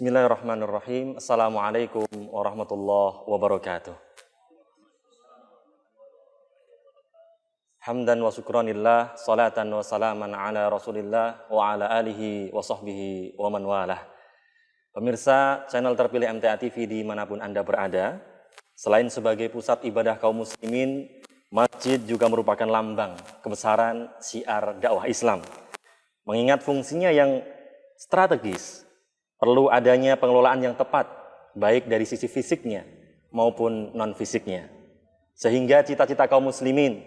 Bismillahirrahmanirrahim. Assalamualaikum warahmatullahi wabarakatuh. Hamdan wa syukranillah, salatan wa salaman ala rasulillah wa ala alihi wa sahbihi wa man walah. Pemirsa channel terpilih MTA TV dimanapun Anda berada, selain sebagai pusat ibadah kaum muslimin, masjid juga merupakan lambang kebesaran syiar dakwah Islam. Mengingat fungsinya yang strategis, perlu adanya pengelolaan yang tepat, baik dari sisi fisiknya maupun non-fisiknya. Sehingga cita-cita kaum muslimin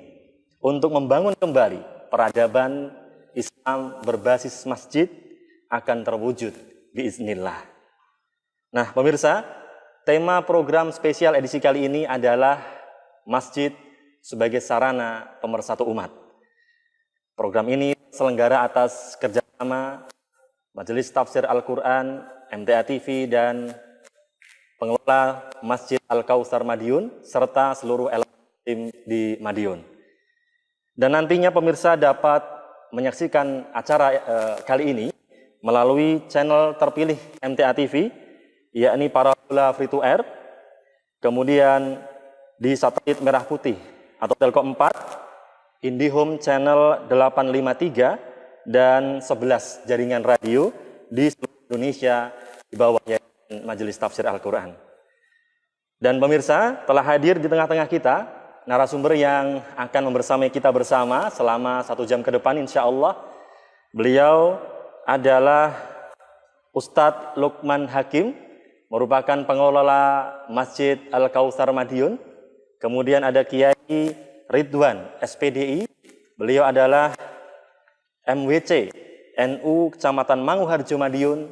untuk membangun kembali peradaban Islam berbasis masjid akan terwujud biiznillah. Nah, pemirsa, tema program spesial edisi kali ini adalah Masjid sebagai sarana pemersatu umat. Program ini selenggara atas kerjasama Majelis Tafsir Al-Quran, MTA TV, dan pengelola Masjid Al-Kautsar Madiun, serta seluruh elemen tim di Madiun. Dan nantinya pemirsa dapat menyaksikan acara kali ini melalui channel terpilih MTA TV, yakni Parabola Free to Air, kemudian di satelit merah putih atau Telkom 4, IndiHome channel 853, dan 11 jaringan radio di seluruh Indonesia di bawahnya Majelis Tafsir Al-Quran. Dan pemirsa, telah hadir di tengah-tengah kita narasumber yang akan membersamai kita bersama selama 1 jam ke depan insya Allah. Beliau adalah Ustadz Lukman Hakim, merupakan pengelola Masjid Al-Kautsar Madiun. Kemudian ada Kiai Ridwan SPDI, beliau adalah MWC NU Kecamatan Manguharjo Madiun,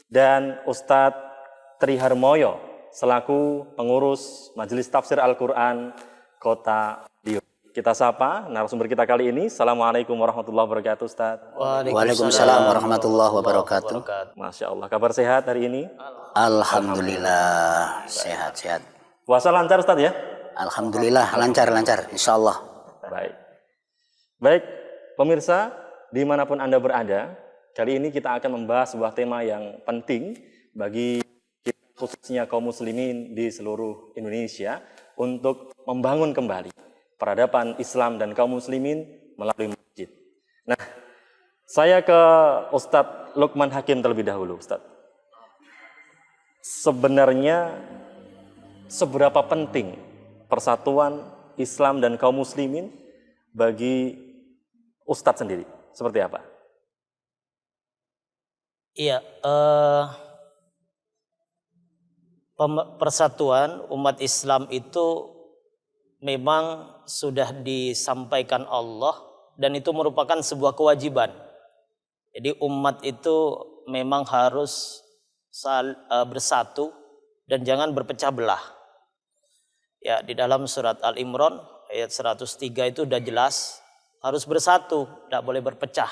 dan Ustadz Triharmoyo selaku pengurus Majelis Tafsir Al-Quran Kota Madiun. Kita sapa narasumber kita kali ini. Assalamualaikum warahmatullahi wabarakatuh, Ustadz. Waalaikumsalam warahmatullahi wabarakatuh. Masya Allah, kabar sehat hari ini? Alhamdulillah, sehat-sehat. Puasa lancar, Ustadz ya? Alhamdulillah, lancar-lancar, insya Allah. Baik, pemirsa, dimanapun Anda berada, kali ini kita akan membahas sebuah tema yang penting bagi kita, khususnya kaum muslimin di seluruh Indonesia, untuk membangun kembali peradaban Islam dan kaum muslimin melalui masjid. Nah, saya ke Ustadz Lukman Hakim terlebih dahulu, Ustadz. Sebenarnya seberapa penting persatuan Islam dan kaum muslimin bagi Ustadz sendiri? Seperti apa? Iya, persatuan umat Islam itu memang sudah disampaikan Allah dan itu merupakan sebuah kewajiban. Jadi umat itu memang harus bersatu dan jangan berpecah belah. Ya, di dalam surat Al-Imran ayat 103 itu sudah jelas harus bersatu, tidak boleh berpecah.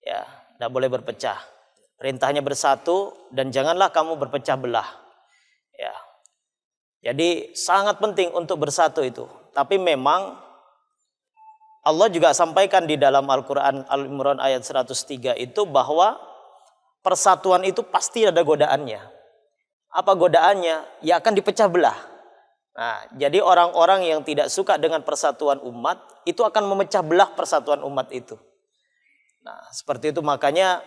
Ya, tidak boleh berpecah. Perintahnya bersatu dan janganlah kamu berpecah belah. Ya. Jadi sangat penting untuk bersatu itu. Tapi memang Allah juga sampaikan di dalam Al-Quran Al-Imran ayat 103 itu bahwa persatuan itu pasti ada godaannya. Apa godaannya? Ya akan dipecah belah. Nah, jadi orang-orang yang tidak suka dengan persatuan umat itu akan memecah belah persatuan umat itu. Nah, seperti itu makanya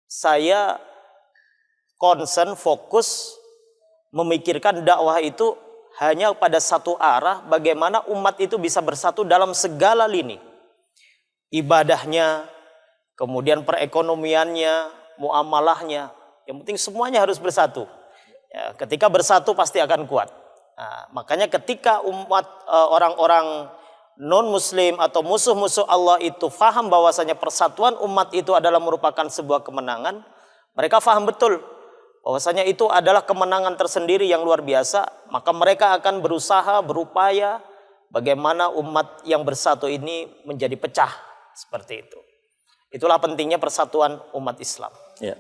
saya concern, fokus memikirkan dakwah itu hanya pada satu arah, bagaimana umat itu bisa bersatu dalam segala lini. Ibadahnya, kemudian perekonomiannya, muamalahnya, yang penting semuanya harus bersatu. Ya, ketika bersatu pasti akan kuat. Nah, makanya ketika umat orang-orang non-muslim atau musuh-musuh Allah itu faham bahwasanya persatuan umat itu adalah merupakan sebuah kemenangan, mereka faham betul bahwasanya itu adalah kemenangan tersendiri yang luar biasa, maka mereka akan berusaha, berupaya bagaimana umat yang bersatu ini menjadi pecah seperti itu. Itulah pentingnya persatuan umat Islam. Ya.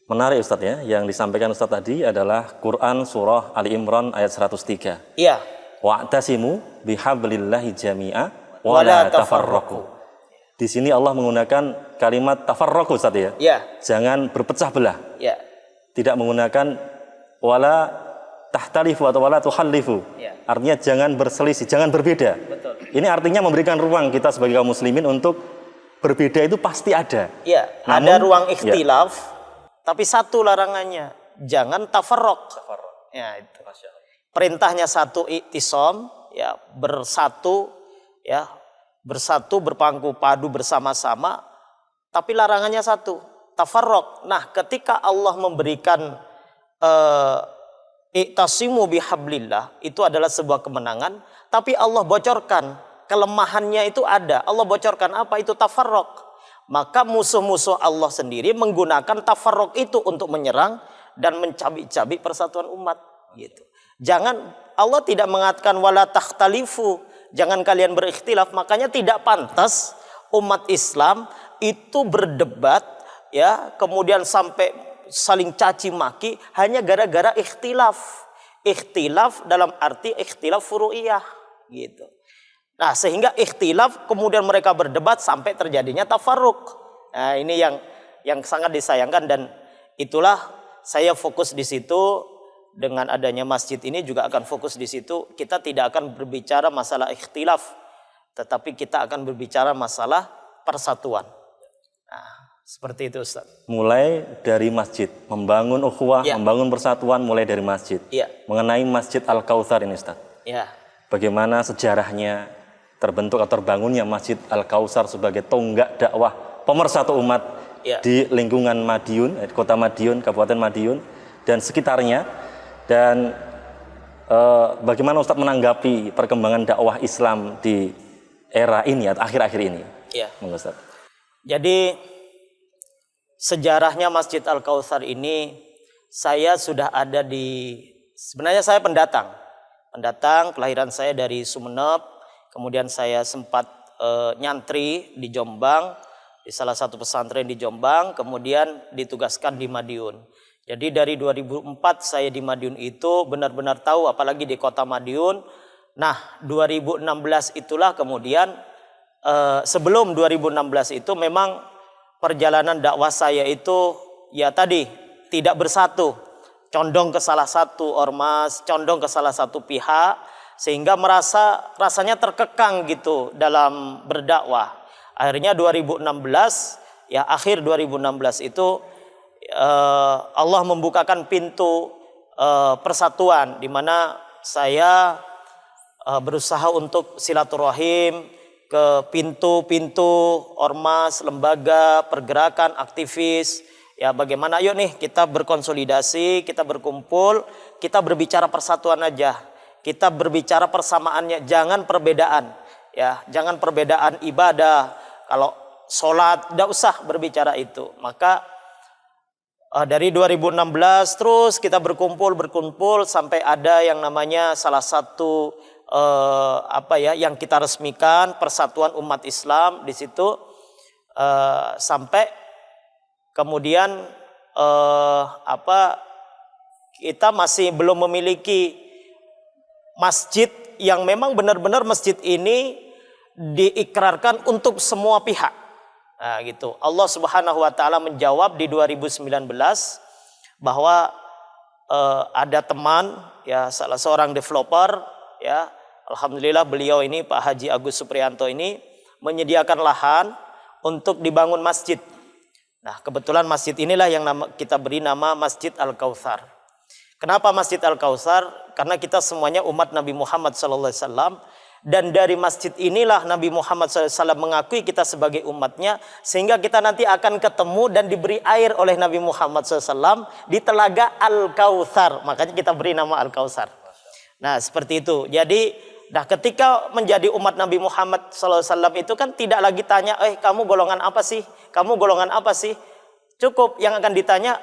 Menarik Ustadz ya, yang disampaikan Ustadz tadi adalah Quran Surah Ali Imran ayat 103. Iya. Wa'tasimu bihablillahi jami'a wa la tafarraqu. Di sini Allah menggunakan kalimat tafarraqu Ustaz ya. Ya, Jangan berpecah belah. ya, Tidak menggunakan wala tahtalifu atau wala tuhallifu. ya. Artinya jangan berselisih, jangan berbeda. Betul. Ini artinya memberikan ruang kita sebagai kaum muslimin untuk berbeda itu pasti ada. Ya, Namun, ada ruang ikhtilaf, tapi satu larangannya, jangan tafarraq. Ya, itu. Perintahnya satu iktisam, ya, bersatu, ya, bersatu berpangku padu bersama-sama, tapi larangannya satu, tafarraq. Nah, ketika Allah memberikan iktasimu bihablillah, itu adalah sebuah kemenangan, tapi Allah bocorkan kelemahannya itu ada. Allah bocorkan apa itu tafarraq. Maka musuh-musuh Allah sendiri menggunakan tafarraq itu untuk menyerang dan mencabik-cabik persatuan umat, gitu. Jangan, Allah tidak mengatakan wala takhtalifu, jangan kalian berikhtilaf. Makanya tidak pantas umat Islam itu berdebat, ya, kemudian sampai saling caci maki hanya gara-gara ikhtilaf. Ikhtilaf dalam arti ikhtilaf furu'iyah, gitu. Nah, sehingga ikhtilaf kemudian mereka berdebat sampai terjadinya tafarruq. Nah, ini yang sangat disayangkan, dan itulah saya fokus di situ. Dengan adanya masjid ini juga akan fokus di situ. Kita tidak akan berbicara masalah ikhtilaf, tetapi kita akan berbicara masalah persatuan. Nah, seperti itu Ustaz. Mulai dari masjid, membangun ukhuwah, Ya. membangun persatuan mulai dari masjid. Iya. Mengenai Masjid Al-Kautsar ini Ustaz. Ya. Bagaimana sejarahnya terbentuk atau terbangunnya Masjid Al-Kautsar sebagai tonggak dakwah pemersatu umat Ya. di lingkungan Madiun, kota Madiun, Kabupaten Madiun dan sekitarnya. Dan bagaimana Ustadz menanggapi perkembangan dakwah Islam di era ini atau akhir-akhir ini? Ya. Ustadz. Jadi sejarahnya Masjid Al-Kautsar ini, saya sudah ada sebenarnya saya pendatang, kelahiran saya dari Sumeneb, kemudian saya sempat nyantri di Jombang, di salah satu pesantren di Jombang, kemudian ditugaskan di Madiun. Jadi dari 2004 saya di Madiun itu benar-benar tahu, apalagi di kota Madiun. Nah, 2016 itulah kemudian, sebelum 2016 itu memang perjalanan dakwah saya itu ya tadi tidak bersatu, condong ke salah satu ormas, condong ke salah satu pihak, sehingga rasanya terkekang gitu dalam berdakwah. Akhirnya 2016, ya akhir 2016 itu Allah membukakan pintu persatuan, di mana saya berusaha untuk silaturahim ke pintu-pintu ormas, lembaga, pergerakan, aktivis. Ya, bagaimana yuk nih kita berkonsolidasi, kita berkumpul, kita berbicara persatuan aja. Kita berbicara persamaannya, jangan perbedaan. Ya, jangan perbedaan ibadah. Kalau sholat, tidak usah berbicara itu. Maka dari 2016 terus kita berkumpul sampai ada yang namanya salah satu yang kita resmikan, Persatuan Umat Islam di situ, sampai kemudian kita masih belum memiliki masjid yang memang benar-benar masjid ini diikrarkan untuk semua pihak. Nah, gitu. Allah Subhanahu wa taala menjawab di 2019 bahwa ada teman, ya, salah seorang developer, ya, alhamdulillah beliau ini Pak Haji Agus Supriyanto ini menyediakan lahan untuk dibangun masjid. Nah, kebetulan masjid inilah yang kita beri nama Masjid Al-Kautsar. Kenapa Masjid Al-Kautsar? Karena kita semuanya umat Nabi Muhammad SAW. Dan dari masjid inilah Nabi Muhammad SAW mengakui kita sebagai umatnya, sehingga kita nanti akan ketemu dan diberi air oleh Nabi Muhammad SAW di telaga Al-Kautsar. Makanya kita beri nama Al-Kautsar. Nah, seperti itu. Jadi, ketika menjadi umat Nabi Muhammad SAW itu kan tidak lagi tanya, kamu golongan apa sih? Kamu golongan apa sih? Cukup yang akan ditanya,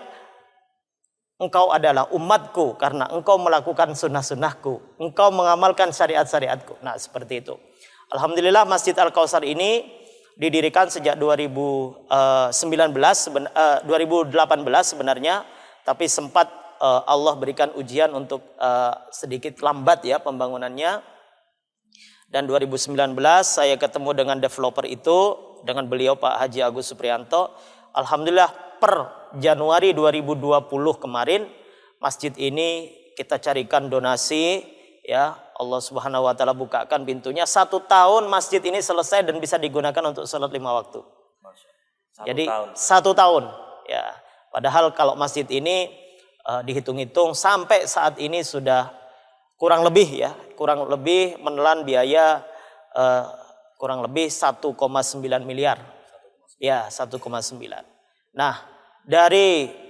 engkau adalah umatku karena engkau melakukan sunnah-sunnahku, engkau mengamalkan syariat-syariatku. Nah, seperti itu. Alhamdulillah Masjid Al-Kautsar ini didirikan sejak 2018 sebenarnya, tapi sempat Allah berikan ujian untuk sedikit lambat ya pembangunannya. Dan 2019 saya ketemu dengan developer itu, dengan beliau Pak Haji Agus Supriyanto. Alhamdulillah per Januari 2020 kemarin masjid ini kita carikan donasi, ya Allah Subhanahu wa taala bukakan pintunya, 1 tahun masjid ini selesai dan bisa digunakan untuk sholat 5 waktu. Jadi 1 tahun ya. Padahal kalau masjid ini dihitung-hitung sampai saat ini sudah kurang lebih menelan biaya kurang lebih 1,9 miliar. Ya, 1,9. Nah,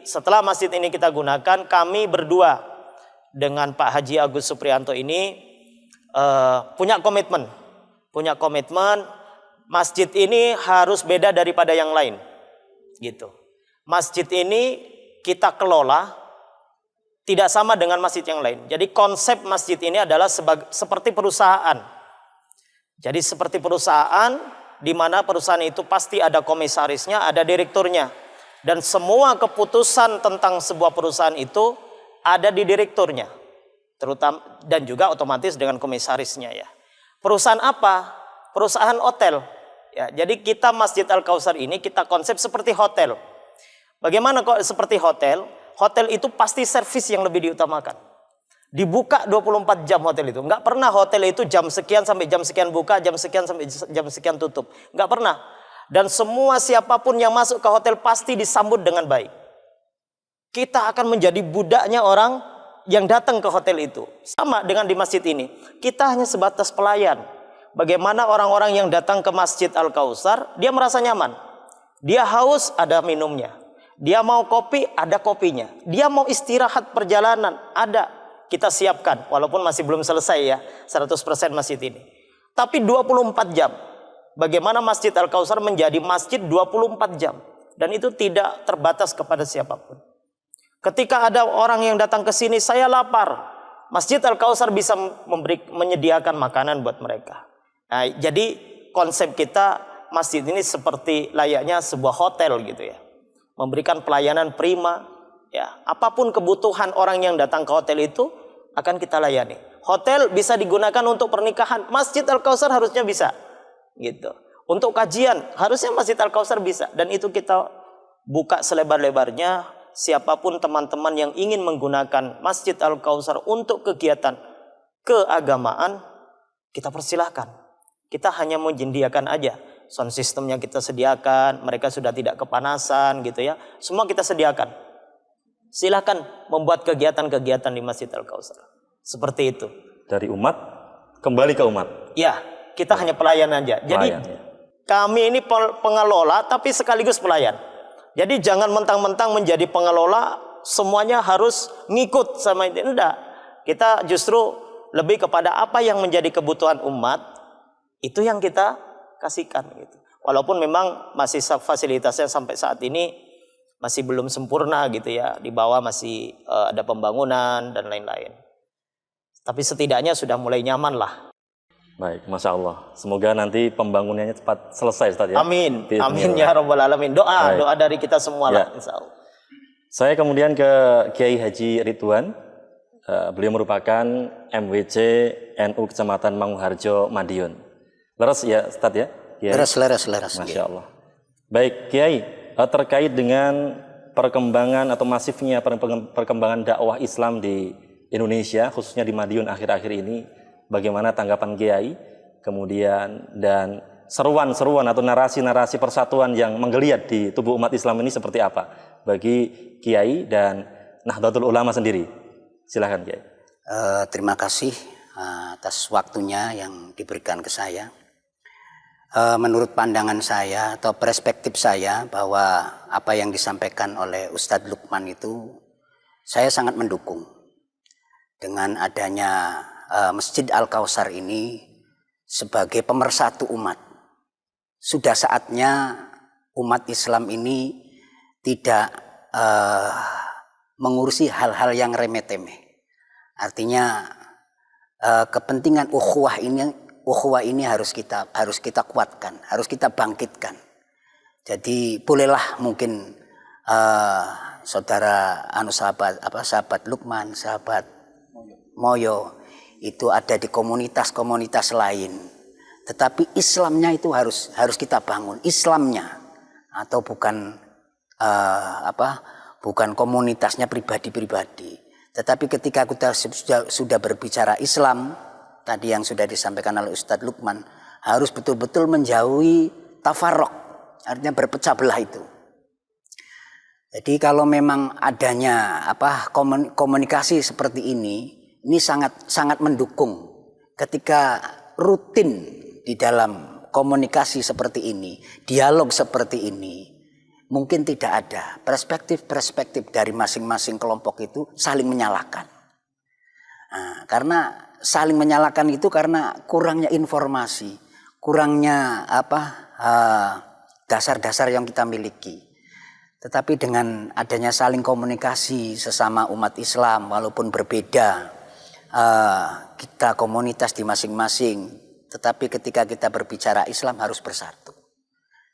setelah masjid ini kita gunakan, kami berdua dengan Pak Haji Agus Supriyanto ini punya komitmen masjid ini harus beda daripada yang lain, gitu. Masjid ini kita kelola tidak sama dengan masjid yang lain. Jadi konsep masjid ini adalah seperti perusahaan. Jadi seperti perusahaan, di mana perusahaan itu pasti ada komisarisnya, ada direkturnya. Dan semua keputusan tentang sebuah perusahaan itu ada di direkturnya. Terutama dan juga otomatis dengan komisarisnya ya. Perusahaan apa? Perusahaan hotel. Ya, jadi kita Masjid Al-Kautsar ini kita konsep seperti hotel. Bagaimana kok seperti hotel? Hotel itu pasti servis yang lebih diutamakan. Dibuka 24 jam hotel itu. Enggak pernah hotel itu jam sekian sampai jam sekian buka, jam sekian sampai jam sekian tutup. Enggak pernah. Dan semua siapapun yang masuk ke hotel pasti disambut dengan baik. Kita akan menjadi budaknya orang yang datang ke hotel itu. Sama dengan di masjid ini. Kita hanya sebatas pelayan. Bagaimana orang-orang yang datang ke Masjid Al-Kautsar, dia merasa nyaman. Dia haus, ada minumnya. Dia mau kopi, ada kopinya. Dia mau istirahat perjalanan, ada. Kita siapkan, walaupun masih belum selesai ya, 100% masjid ini. Tapi 24 jam. Bagaimana Masjid Al-Kautsar menjadi masjid 24 jam. Dan itu tidak terbatas kepada siapapun. Ketika ada orang yang datang ke sini, saya lapar. Masjid Al-Kautsar bisa menyediakan makanan buat mereka. Nah, jadi konsep kita masjid ini seperti layaknya sebuah hotel gitu ya. Memberikan pelayanan prima, ya. Apapun kebutuhan orang yang datang ke hotel itu akan kita layani. Hotel bisa digunakan untuk pernikahan, Masjid Al-Kautsar harusnya bisa. Gitu. Untuk kajian harusnya Masjid Al-Kautsar bisa, dan itu kita buka selebar-lebarnya. Siapapun teman-teman yang ingin menggunakan Masjid Al-Kautsar untuk kegiatan keagamaan, kita persilahkan. Kita hanya menyediakan aja. Sound systemnya kita sediakan, mereka sudah tidak kepanasan gitu ya. Semua kita sediakan. Silakan membuat kegiatan-kegiatan di Masjid Al-Kautsar. Seperti itu. Dari umat kembali ke umat. Ya, kita hanya pelayan aja. Jadi kami ini pengelola tapi sekaligus pelayan. Jadi jangan mentang-mentang menjadi pengelola semuanya harus ngikut sama itu. Enggak. Kita justru lebih kepada apa yang menjadi kebutuhan umat, itu yang kita kasihkan gitu. Walaupun memang masih fasilitasnya sampai saat ini masih belum sempurna gitu ya. Di bawah masih ada pembangunan dan lain-lain. Tapi setidaknya sudah mulai nyaman lah. Baik, Masya Allah. Semoga nanti pembangunannya cepat selesai, Ustaz ya. Amin. Amin ya Rabbal Alamin. Doa dari kita semua lah, insya Allah. Saya kemudian ke Kiai Haji Ridwan. Beliau merupakan MWC NU Kecamatan Manguharjo, Madiun. Leres ya, Ustaz ya? Leres. Masya Allah. Baik, Kiai, terkait dengan perkembangan atau masifnya perkembangan dakwah Islam di Indonesia, khususnya di Madiun akhir-akhir ini, bagaimana tanggapan Kiai, kemudian dan seruan-seruan atau narasi-narasi persatuan yang menggeliat di tubuh umat Islam ini seperti apa bagi Kiai dan Nahdlatul Ulama sendiri? Silahkan Kiai. Terima kasih atas waktunya yang diberikan ke saya. Menurut pandangan saya atau perspektif saya bahwa apa yang disampaikan oleh Ustadz Lukman itu saya sangat mendukung. Dengan adanya Masjid Al-Kautsar ini sebagai pemersatu umat. Sudah saatnya umat Islam ini tidak mengurusi hal-hal yang remeh-temeh. Artinya kepentingan ukhuwah ini harus kita kuatkan, harus kita bangkitkan. Jadi bolehlah mungkin saudara sahabat Lukman, sahabat Moyo itu ada di komunitas-komunitas lain. Tetapi Islamnya itu harus kita bangun, Islamnya, atau bukan bukan komunitasnya pribadi-pribadi. Tetapi ketika kita sudah berbicara Islam, tadi yang sudah disampaikan oleh Ustadz Lukman, harus betul-betul menjauhi tafarrok, artinya berpecah belah itu. Jadi kalau memang adanya komunikasi seperti ini sangat mendukung. Ketika rutin di dalam komunikasi seperti ini, dialog seperti ini, mungkin tidak ada perspektif-perspektif dari masing-masing kelompok itu saling menyalahkan. Nah, karena saling menyalahkan itu karena kurangnya informasi, kurangnya dasar-dasar yang kita miliki. Tetapi dengan adanya saling komunikasi sesama umat Islam, walaupun berbeda kita komunitas di masing-masing, tetapi ketika kita berbicara Islam harus bersatu.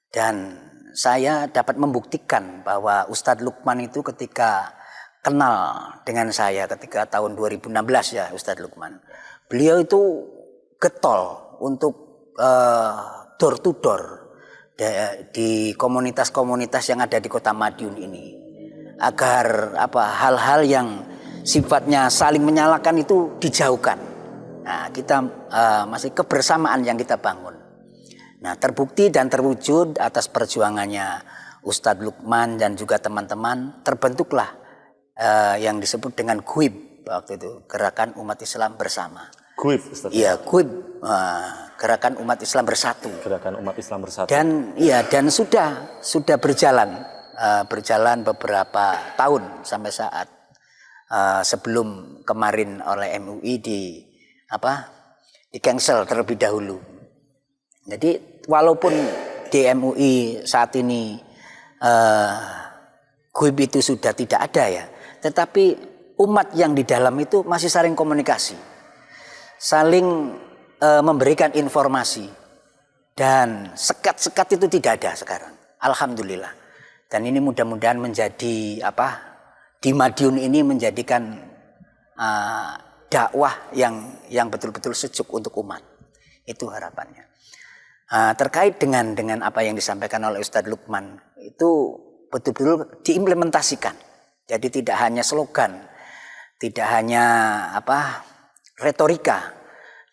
Dan saya dapat membuktikan bahwa Ustadz Lukman itu ketika kenal dengan saya ketika tahun 2016 ya Ustadz Lukman, beliau itu getol untuk door to door di komunitas-komunitas yang ada di Kota Madiun ini, agar hal-hal yang sifatnya saling menyalahkan itu dijauhkan. Nah, kita masih kebersamaan yang kita bangun. Nah, terbukti dan terwujud atas perjuangannya Ustadz Lukman dan juga teman-teman, terbentuklah yang disebut dengan GUIB waktu itu, Gerakan Umat Islam Bersama. GUIB, Ustaz. Iya, GUIB, Gerakan Umat Islam Bersatu. Gerakan Umat Islam Bersatu. Dan sudah berjalan beberapa tahun sampai saat sebelum kemarin oleh MUI di cancel terlebih dahulu. Jadi walaupun di MUI saat ini GUIB itu sudah tidak ada ya, tetapi umat yang di dalam itu masih saling komunikasi, saling memberikan informasi, dan sekat-sekat itu tidak ada sekarang. Alhamdulillah. Dan ini mudah-mudahan menjadi di Madiun ini menjadikan dakwah yang betul-betul sejuk untuk umat. Itu harapannya. Terkait dengan apa yang disampaikan oleh Ustadz Lukman, itu betul-betul diimplementasikan. Jadi tidak hanya slogan, tidak hanya retorika,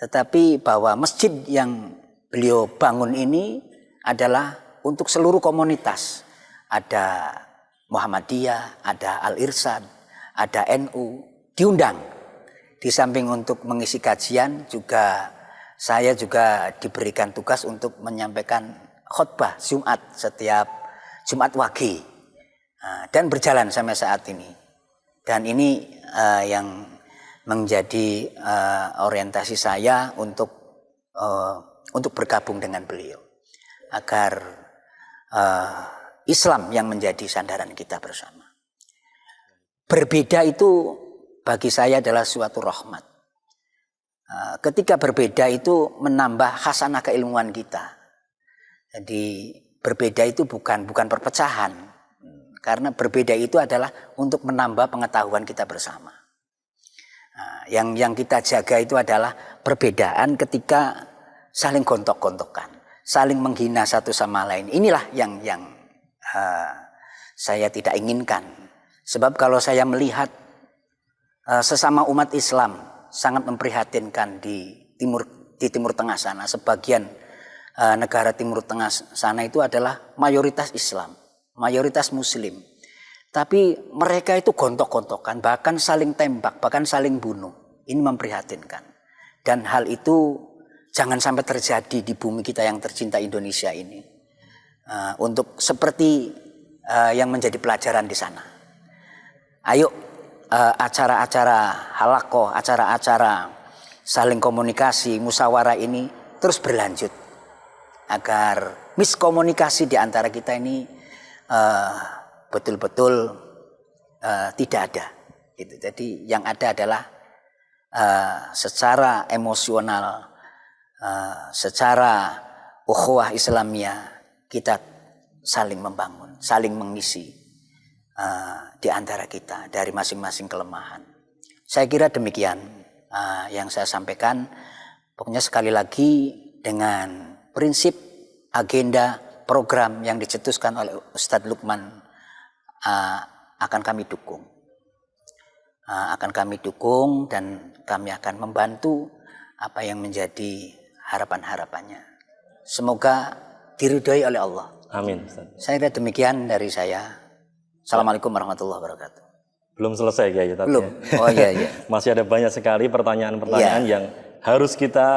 tetapi bahwa masjid yang beliau bangun ini adalah untuk seluruh komunitas. Ada Muhammadiyah, ada Al-Irsyad, ada NU, diundang. Di samping untuk mengisi kajian, saya juga diberikan tugas untuk menyampaikan khutbah Jumat setiap Jumat Wage, dan berjalan sampai saat ini. Dan ini yang menjadi orientasi saya untuk bergabung dengan beliau, agar Islam yang menjadi sandaran kita bersama. Berbeda itu bagi saya adalah suatu rahmat. Ketika berbeda itu menambah khasanah keilmuan kita. Jadi berbeda itu bukan perpecahan, karena berbeda itu adalah untuk menambah pengetahuan kita bersama. Yang kita jaga itu adalah perbedaan ketika saling gontok-gontokan, saling menghina satu sama lain. Inilah yang saya tidak inginkan. Sebab kalau saya melihat sesama umat Islam sangat memprihatinkan di Timur Tengah sana. Sebagian negara Timur Tengah sana itu adalah mayoritas Islam, mayoritas Muslim. Tapi mereka itu gontok-gontokan, bahkan saling tembak, bahkan saling bunuh. Ini memprihatinkan. Dan hal itu jangan sampai terjadi di bumi kita yang tercinta Indonesia ini. Untuk seperti yang menjadi pelajaran di sana. Ayo acara-acara halakoh, acara-acara saling komunikasi, musyawarah ini terus berlanjut. Agar miskomunikasi di antara kita ini betul-betul tidak ada. Gitu. Jadi yang ada adalah secara emosional, secara ukhuwah Islamiyah, kita saling membangun, saling mengisi di antara kita dari masing-masing kelemahan. Saya kira demikian yang saya sampaikan, pokoknya sekali lagi dengan prinsip, agenda, program yang dicetuskan oleh Ustadz Lukman akan kami dukung. Akan kami dukung dan kami akan membantu apa yang menjadi harapan-harapannya. Semoga diridhoi oleh Allah. Amin, Ustaz. Saya kira demikian dari saya. Assalamualaikum warahmatullahi wabarakatuh. Belum selesai Kiai tadi. Belum. Oh iya. Masih ada banyak sekali pertanyaan-pertanyaan yang harus kita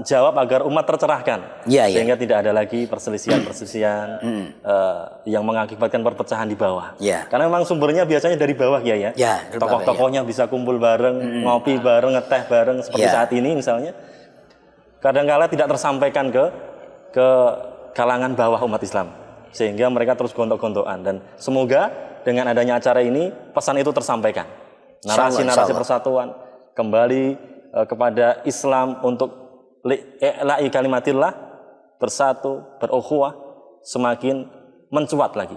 jawab agar umat tercerahkan. Sehingga tidak ada lagi perselisihan-perselisihan yang mengakibatkan perpecahan di bawah. Karena memang sumbernya biasanya dari bawah ya. Tokoh-tokohnya bisa kumpul bareng, ngopi bareng, ngeteh bareng seperti saat ini misalnya. Kadang-kala tidak tersampaikan ke kalangan bawah umat Islam. Sehingga mereka terus gontok-gontokan, dan semoga dengan adanya acara ini pesan itu tersampaikan. Narasi-narasi persatuan kembali kepada Islam untuk la'i kalimatillah, bersatu, berukhuwah, semakin mencuat lagi.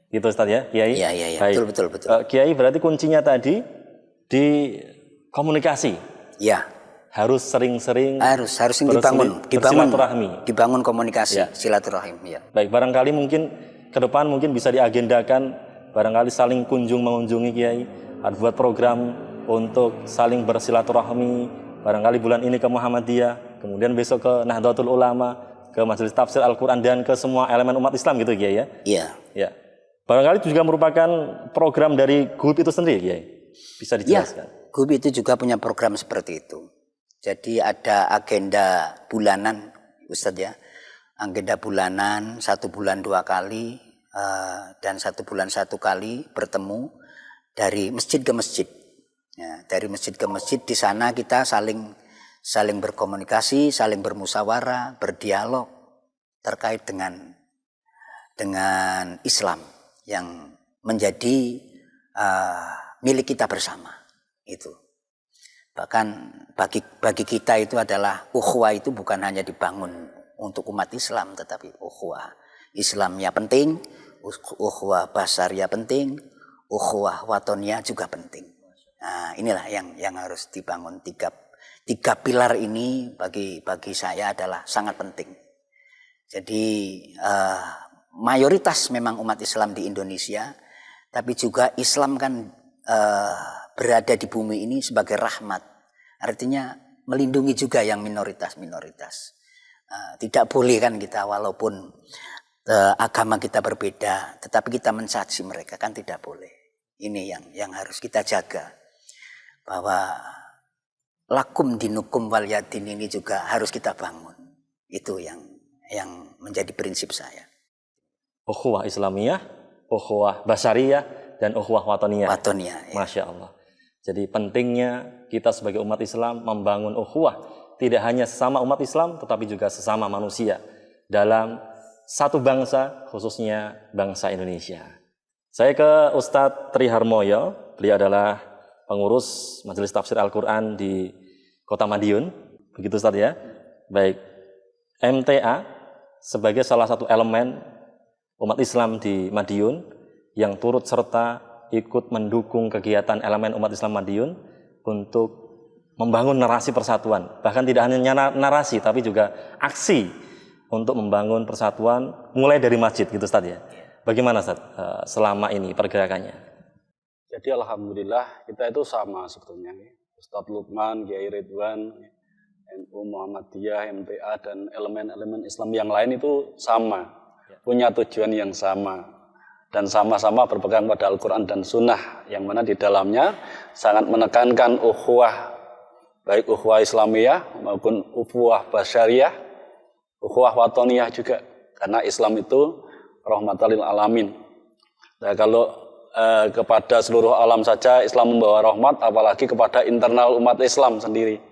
Gitu Ustaz ya, Kiai? Iya. Betul. Kiai, berarti kuncinya tadi di komunikasi. Iya. Harus sering-sering dibangun komunikasi, silaturahim. Ya. Baik, barangkali mungkin ke depan bisa diagendakan, barangkali saling mengunjungi Kiai, buat program untuk saling bersilaturahmi, barangkali bulan ini ke Muhammadiyah, kemudian besok ke Nahdlatul Ulama, ke Majelis Tafsir Al-Quran, dan ke semua elemen umat Islam gitu Kiai ya? Iya. Barangkali itu juga merupakan program dari GUB itu sendiri Kiai, bisa dijelaskan? GUB itu juga punya program seperti itu. Jadi ada agenda bulanan, Ustadz ya, agenda bulanan 1 bulan 2 kali dan 1 bulan 1 kali bertemu dari masjid ke masjid. Ya, dari masjid ke masjid, di sana kita saling berkomunikasi, saling bermusyawarah, berdialog terkait dengan Islam yang menjadi milik kita bersama itu. Bahkan bagi kita itu adalah ukhuwah, itu bukan hanya dibangun untuk umat Islam, tetapi ukhuwah Islamnya penting, ukhuwah basariyah penting, ukhuwah watoniyah juga penting. Nah, inilah yang harus dibangun. Tiga pilar ini bagi saya adalah sangat penting. Jadi mayoritas memang umat Islam di Indonesia, tapi juga Islam kan berada di bumi ini sebagai rahmat. Artinya melindungi juga yang minoritas-minoritas. Tidak boleh kan kita, walaupun agama kita berbeda, tetapi kita mencaci mereka, kan tidak boleh. Ini yang harus kita jaga. Bahwa lakum dinukum wal yadin ini juga harus kita bangun. Itu yang menjadi prinsip saya. Ukhuwah Islamiyah, ukhuwah basariyah, dan ukhuwah watoniyah. Ya. Masya Allah. Jadi pentingnya kita sebagai umat Islam membangun ukhuwah, tidak hanya sesama umat Islam, tetapi juga sesama manusia dalam satu bangsa, khususnya bangsa Indonesia. Saya ke Ustadz Tri Harmoyo, beliau adalah pengurus Majelis Tafsir Al-Quran di Kota Madiun, begitu Ustadz ya. Baik, MTA sebagai salah satu elemen umat Islam di Madiun yang turut serta ikut mendukung kegiatan elemen umat Islam Madiun untuk membangun narasi persatuan. Bahkan tidak hanya narasi, tapi juga aksi untuk membangun persatuan mulai dari masjid gitu Ustaz ya. Bagaimana Ustaz selama ini pergerakannya? Jadi alhamdulillah kita itu sama sebetulnya. Ustadz Lukman, Kiai Ridwan, NU Muhammadiyah, MTA, dan elemen-elemen Islam yang lain itu sama. Punya tujuan yang sama. Dan sama-sama berpegang pada Al-Quran dan Sunnah, yang mana di dalamnya sangat menekankan ukhuwah, baik ukhuwah Islamiyah maupun ukhuwah basyariyah, ukhuwah watoniyah juga, karena Islam itu rahmatan lil alamin. Nah, kalau kepada seluruh alam saja Islam membawa rahmat, apalagi kepada internal umat Islam sendiri.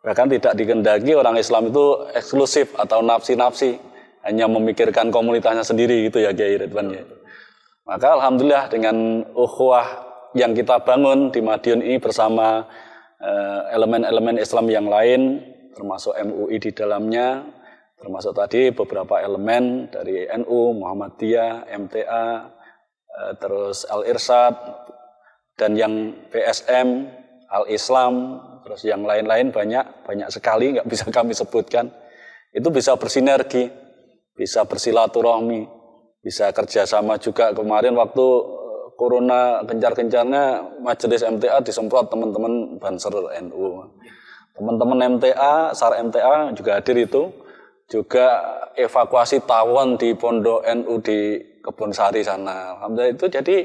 Bahkan tidak dikehendaki orang Islam itu eksklusif atau nafsi-nafsi, hanya memikirkan komunitasnya sendiri gitu ya Kiai Ridwan ya. Maka alhamdulillah dengan ukhuwah yang kita bangun di Madiun ini bersama elemen-elemen Islam yang lain, termasuk MUI di dalamnya, termasuk tadi beberapa elemen dari NU, Muhammadiyah, MTA, terus Al-Irsyad, dan yang PSM, Al-Islam, terus yang lain-lain banyak sekali, nggak bisa kami sebutkan. Itu bisa bersinergi, bisa bersilaturahmi, bisa kerjasama juga. Kemarin waktu Corona gencar-gencarnya majelis MTA disemprot teman-teman Banser NU. Teman-teman MTA, SAR MTA juga hadir itu. Juga evakuasi tawon di Pondok NU di Kebonsari sana. Alhamdulillah itu jadi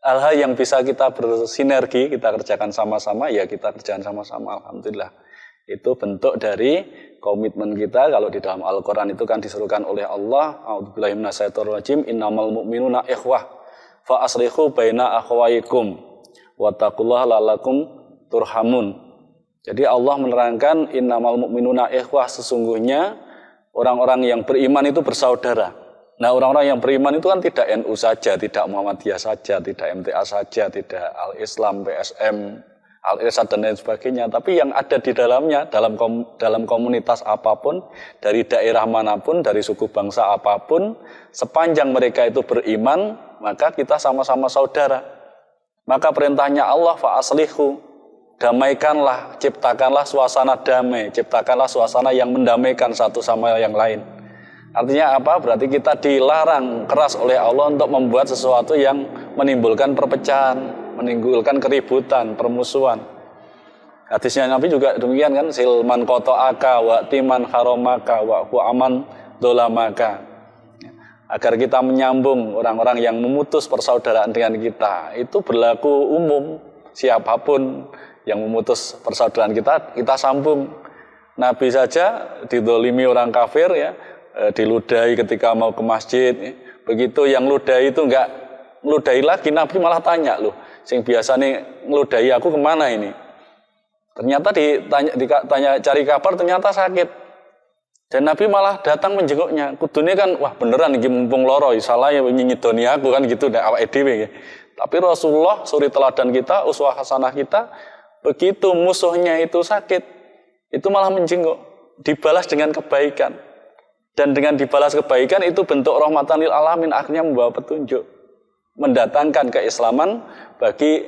hal-hal yang bisa kita bersinergi, kita kerjakan sama-sama, ya kita kerjakan sama-sama. Alhamdulillah. Itu bentuk dari komitmen kita. Kalau di dalam Al-Quran itu kan disuruhkan oleh Allah, a'udzubillahi minasyaitonirrajim, innamal mu'minuna ikhwah fa aslihu baina akhwaikum wattaqullaha la'allakum turhamun. Jadi Allah menerangkan innamal mu'minuna ikhwah, sesungguhnya orang-orang yang beriman itu bersaudara. Nah, orang-orang yang beriman itu kan tidak NU saja, tidak Muhammadiyah saja, tidak MTA saja, tidak Al-Islam, PSM, Al-Irsyad dan lain sebagainya, tapi yang ada di dalamnya, dalam komunitas apapun, dari daerah manapun, dari suku bangsa apapun, sepanjang mereka itu beriman, maka kita sama-sama saudara. Maka perintahnya Allah, fa'aslihu, damaikanlah, ciptakanlah suasana damai, ciptakanlah suasana yang mendamaikan satu sama yang lain. Artinya apa? Berarti kita dilarang keras oleh Allah untuk membuat sesuatu yang menimbulkan perpecahan, menimbulkan keributan, permusuhan. Hadisnya Nabi juga demikian kan, silman qata'aka wa timan haramaka wa aman dolamaka. Agar kita menyambung orang-orang yang memutus persaudaraan dengan kita. Itu berlaku umum, siapapun yang memutus persaudaraan kita sambung. Nabi saja didolimi orang kafir ya, diludahi ketika mau ke masjid. Begitu yang ludahi itu enggak ludahi lagi, Nabi malah tanya, loh, sing biasa nih ngeludahi aku kemana ini? Ternyata ditanya cari kabar, ternyata sakit. Dan Nabi malah datang menjenguknya. Kudune kan, wah beneran iki mumpung loro, salah ya nyidoni aku kan gitu, nek awake dhewe. Tapi Rasulullah suri teladan kita, uswah hasanah kita, begitu musuhnya itu sakit, itu malah menjenguk, dibalas dengan kebaikan. Dan dengan dibalas kebaikan itu bentuk rahmatan lil alamin, akhirnya membawa petunjuk, mendatangkan keislaman bagi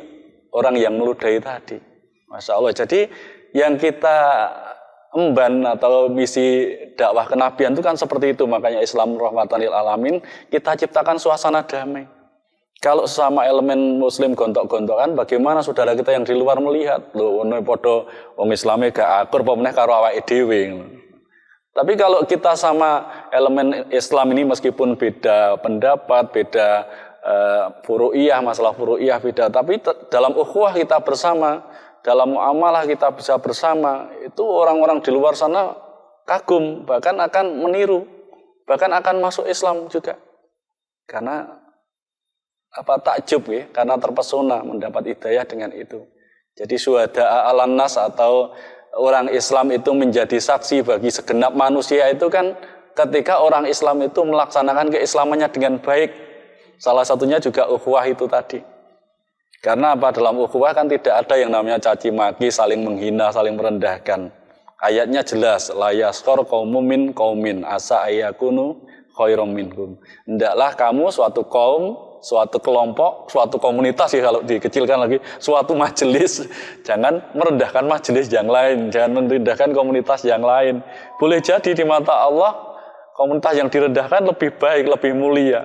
orang yang meludahi tadi. Masya Allah. Jadi yang kita emban atau misi dakwah kenabian itu kan seperti itu. Makanya Islam rahmatan lil alamin, kita ciptakan suasana damai. Kalau sesama elemen muslim gontok-gontokan, bagaimana saudara kita yang di luar melihat, loh ono padha wong Islame gak akur apa meneh karo awake dhewe. Tapi kalau kita sama elemen Islam ini meskipun beda pendapat, beda furu'iyah, masalah furu'iyah beda, tapi dalam ukhuwah kita bersama, dalam muamalah kita bisa bersama, itu orang-orang di luar sana kagum, bahkan akan meniru, bahkan akan masuk Islam juga. Karena takjub ya, karena terpesona mendapat hidayah dengan itu. Jadi syuhada'a 'alan nas atau orang Islam itu menjadi saksi bagi segenap manusia itu kan ketika orang Islam itu melaksanakan keislamannya dengan baik. Salah satunya juga ukhuwah itu tadi. Karena apa? Dalam ukhuwah kan tidak ada yang namanya caci maki, saling menghina, saling merendahkan. Ayatnya jelas, la yaskhar qaumun min qaumin asa ayyakunu khairum minhum. Hendaklah kamu suatu kaum, suatu kelompok, suatu komunitas ya kalau dikecilkan lagi, suatu majelis, jangan merendahkan majelis yang lain, jangan merendahkan komunitas yang lain. Boleh jadi di mata Allah komunitas yang direndahkan lebih baik, lebih mulia.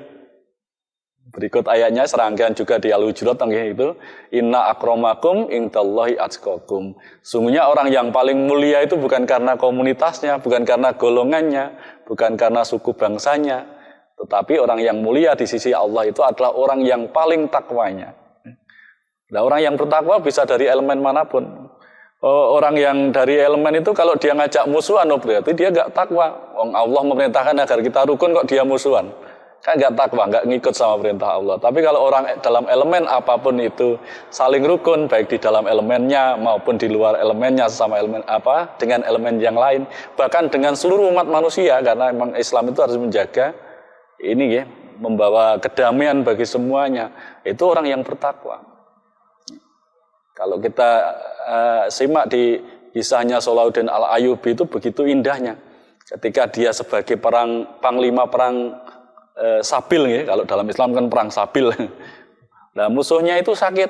Berikut ayatnya serangkaian juga di Al-Hujurat itu, inna akramakum indallahi atqakum. Sungguhnya orang yang paling mulia itu bukan karena komunitasnya, bukan karena golongannya, bukan karena suku bangsanya, tetapi orang yang mulia di sisi Allah itu adalah orang yang paling takwanya. Nah, orang yang bertakwa bisa dari elemen manapun. Orang yang dari elemen itu kalau dia ngajak musuhan, berarti dia gak takwa. Allah memerintahkan agar kita rukun, kok dia musuhan. Kan gak takwa, gak ngikut sama perintah Allah. Tapi kalau orang dalam elemen apapun itu saling rukun, baik di dalam elemennya maupun di luar elemennya, sesama elemen dengan elemen yang lain, bahkan dengan seluruh umat manusia, karena memang Islam itu harus menjaga ini ya, membawa kedamaian bagi semuanya. Itu orang yang bertakwa. Kalau kita simak di kisahnya Salahuddin Al-Ayyubi itu begitu indahnya. Ketika dia sebagai panglima perang Sabil ya, kalau dalam Islam kan perang Sabil. Nah, musuhnya itu sakit.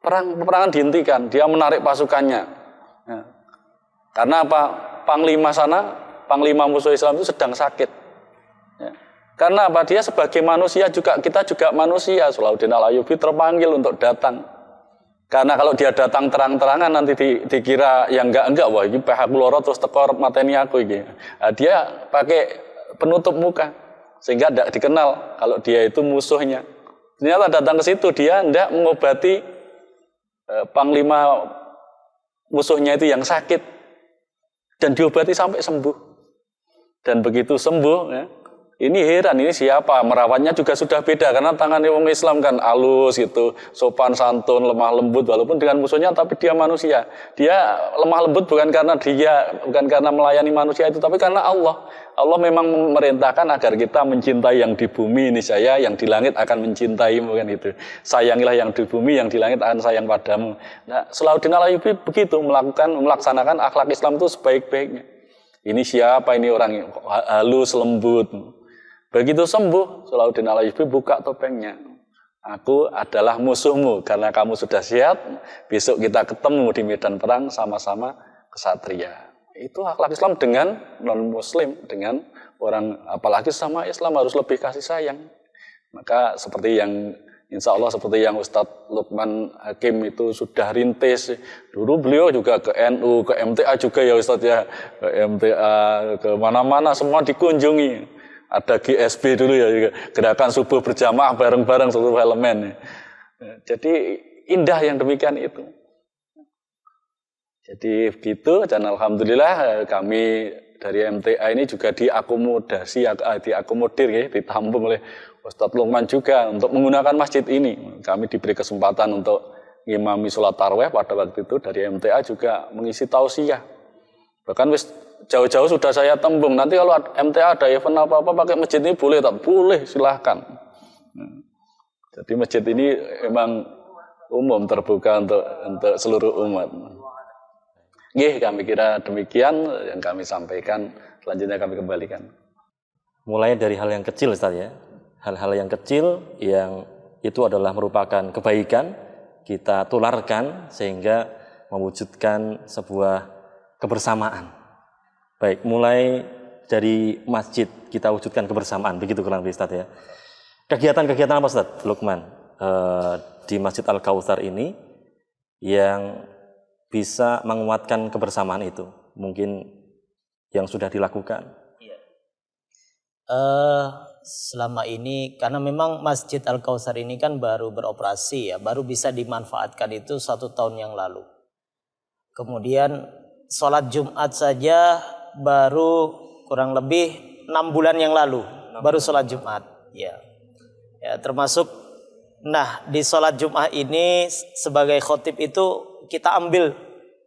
peperangan dihentikan, dia menarik pasukannya. Ya. Karena apa? Panglima musuh Islam itu sedang sakit. Ya. Karena apa? Dia sebagai manusia juga, kita juga manusia. Salahuddin Al-Ayyubi terpanggil untuk datang. Karena kalau dia datang terang-terangan nanti dikira yang enggak, wah ini pihak loro terus tekor mateni aku ini. Nah, dia pakai penutup muka sehingga tidak dikenal kalau dia itu musuhnya. Ternyata datang ke situ dia tidak mengobati panglima musuhnya itu yang sakit dan diobati sampai sembuh. Dan begitu sembuh, ya, ini heran, ini siapa? Merawatnya juga sudah beda karena tangannya orang Islam kan halus gitu, sopan santun, lemah lembut walaupun dengan musuhnya tapi dia manusia. Dia lemah lembut bukan karena melayani manusia itu tapi karena Allah. Allah memang memerintahkan agar kita mencintai yang di bumi ini saya, yang di langit akan mencintaimu kan itu. Sayangilah yang di bumi, yang di langit akan sayang padamu. Nah, Salahuddin Al-Ayyubi begitu melaksanakan akhlak Islam itu sebaik-baiknya. Ini siapa? Ini orang yang halus, lembut. Begitu sembuh, Salahuddin Al-Ayyubi buka topengnya. Aku adalah musuhmu karena kamu sudah siap. Besok kita ketemu di medan perang sama-sama kesatria. Itu akhlak Islam dengan non-muslim, dengan orang apalagi sama Islam harus lebih kasih sayang. Maka seperti yang insya Allah seperti yang Ustadz Lukman Hakim itu sudah rintis. Dulu beliau juga ke NU, ke MTA juga ya Ustadz ya. Ke MTA, ke mana-mana semua dikunjungi. Ada GSB dulu ya, gerakan subuh berjamaah bareng-bareng seluruh elemen. Jadi indah yang demikian itu. Jadi begitu dan alhamdulillah kami dari MTA ini juga diakomodir ya, ditampung oleh Ustadz Lukman juga untuk menggunakan masjid ini. Kami diberi kesempatan untuk ngimami sholat tarawih pada waktu itu dari MTA juga mengisi tausiah. Bahkan jauh-jauh sudah saya tembung, nanti kalau MTA ada event apa-apa pakai masjid ini boleh tak? Boleh, silahkan. Jadi masjid ini memang umum terbuka untuk seluruh umat. Kami kira demikian yang kami sampaikan, selanjutnya kami kembalikan. Mulai dari hal yang kecil Ustaz ya. Hal-hal yang kecil yang itu adalah merupakan kebaikan kita tularkan sehingga mewujudkan sebuah kebersamaan. Baik, mulai dari masjid kita wujudkan kebersamaan, begitu kurang lebih Ustaz ya. Kegiatan-kegiatan apa Ustaz Lukman di Masjid Al-Kautsar ini yang bisa menguatkan kebersamaan itu, mungkin yang sudah dilakukan? Selama ini karena memang Masjid Al-Kautsar ini kan baru beroperasi ya, baru bisa dimanfaatkan itu 1 tahun yang lalu. Kemudian sholat Jumat saja baru kurang lebih 6 bulan yang lalu, baru sholat Jumat. Ya, termasuk, nah di sholat Jumat ini sebagai khotib itu kita ambil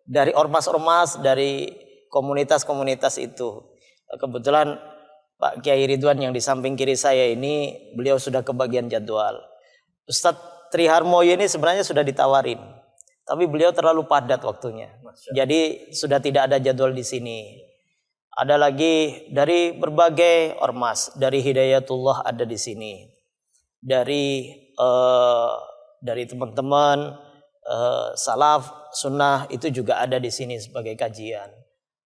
dari ormas-ormas, dari komunitas-komunitas itu. Kebetulan Pak Kiai Ridwan yang di samping kiri saya ini, beliau sudah kebagian jadwal. Ustadz Triharmoyo ini sebenarnya sudah ditawarin, tapi beliau terlalu padat waktunya. Jadi sudah tidak ada jadwal di sini. Ada lagi dari berbagai ormas, dari Hidayatullah ada di sini. Dari teman-teman salaf, sunnah itu juga ada di sini sebagai kajian.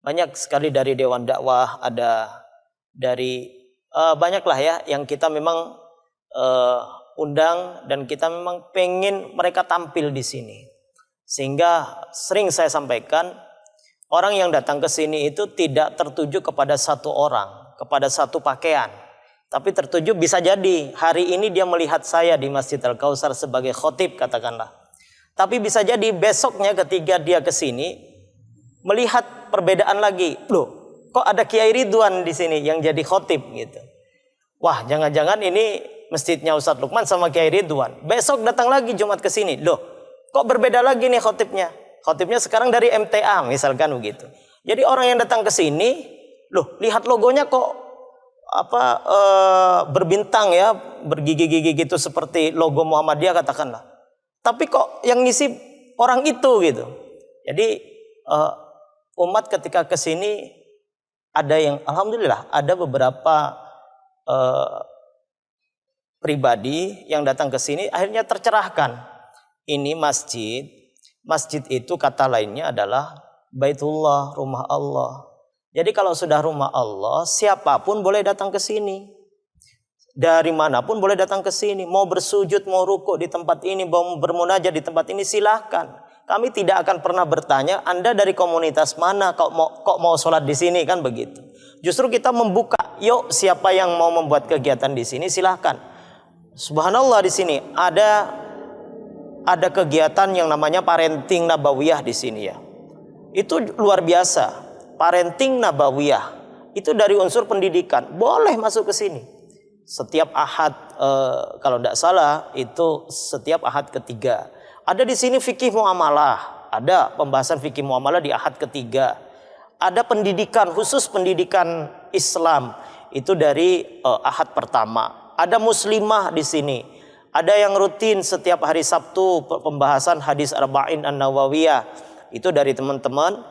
Banyak sekali dari Dewan Dakwah, ada dari banyaklah ya yang kita memang undang dan kita memang pengen mereka tampil di sini. Sehingga sering saya sampaikan orang yang datang ke sini itu tidak tertuju kepada satu orang, kepada satu pakaian, tapi tertuju bisa jadi hari ini dia melihat saya di Masjid Al-Kautsar sebagai khotib katakanlah. Tapi bisa jadi besoknya ketika dia ke sini melihat perbedaan lagi. Loh, kok ada Kiai Ridwan di sini yang jadi khotib gitu. Wah, jangan-jangan ini masjidnya Ustadz Lukman sama Kiai Ridwan. Besok datang lagi Jumat ke sini. Loh, kok berbeda lagi nih khotibnya? Khotibnya sekarang dari MTA misalkan begitu. Jadi orang yang datang ke sini, loh, lihat logonya kok berbintang ya, bergigi-gigi gitu seperti logo Muhammadiyah katakanlah. Tapi kok yang ngisi orang itu gitu. Jadi umat ketika ke sini ada yang alhamdulillah ada beberapa pribadi yang datang ke sini akhirnya tercerahkan. ini masjid. Masjid itu kata lainnya adalah Baitullah, rumah Allah. Jadi kalau sudah rumah Allah, siapapun boleh datang ke sini. Dari manapun boleh datang ke sini. Mau bersujud, mau rukuk di tempat ini, mau bermunajat di tempat ini, silahkan. Kami tidak akan pernah bertanya, Anda dari komunitas mana, kok mau sholat di sini, kan begitu. Justru kita membuka, yuk siapa yang mau membuat kegiatan di sini, silahkan. Subhanallah, di sini ada kegiatan yang namanya parenting nabawiyah di sini ya. Itu luar biasa. Parenting nabawiyah itu dari unsur pendidikan, boleh masuk ke sini. Setiap Ahad, kalau tidak salah itu setiap Ahad ketiga. Ada di sini fikih muamalah, ada pembahasan fikih muamalah di Ahad ketiga. Ada pendidikan khusus pendidikan Islam itu dari Ahad pertama. Ada muslimah di sini. Ada yang rutin setiap hari Sabtu pembahasan hadis Arba'in An-Nawawiyah. Itu dari teman-teman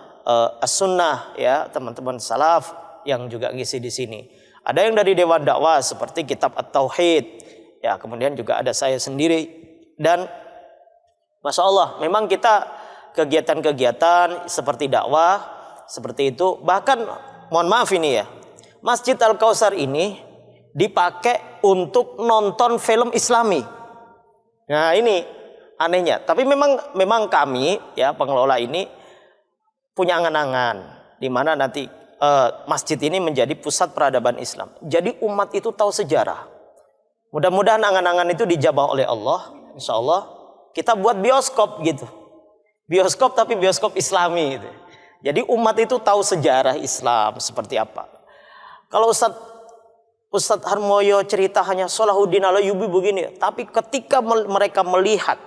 As-Sunnah ya, teman-teman salaf yang juga ngisi di sini. Ada yang dari Dewan Dakwah seperti kitab At-Tauhid. Ya, kemudian juga ada saya sendiri dan Masya Allah, memang kita kegiatan-kegiatan seperti dakwah seperti itu, bahkan mohon maaf ini ya, Masjid Al-Kautsar ini dipakai untuk nonton film Islami. Nah ini anehnya. Tapi memang kami ya pengelola ini punya angan-angan di mana nanti masjid ini menjadi pusat peradaban Islam. Jadi umat itu tahu sejarah. Mudah-mudahan angan-angan itu dijabah oleh Allah. Insya Allah kita buat bioskop gitu. Bioskop tapi bioskop Islami gitu. Jadi umat itu tahu sejarah Islam seperti apa. Kalau Ustadz Harmoyo cerita hanya Salahuddin Al-Ayyubi begini, tapi ketika mereka melihat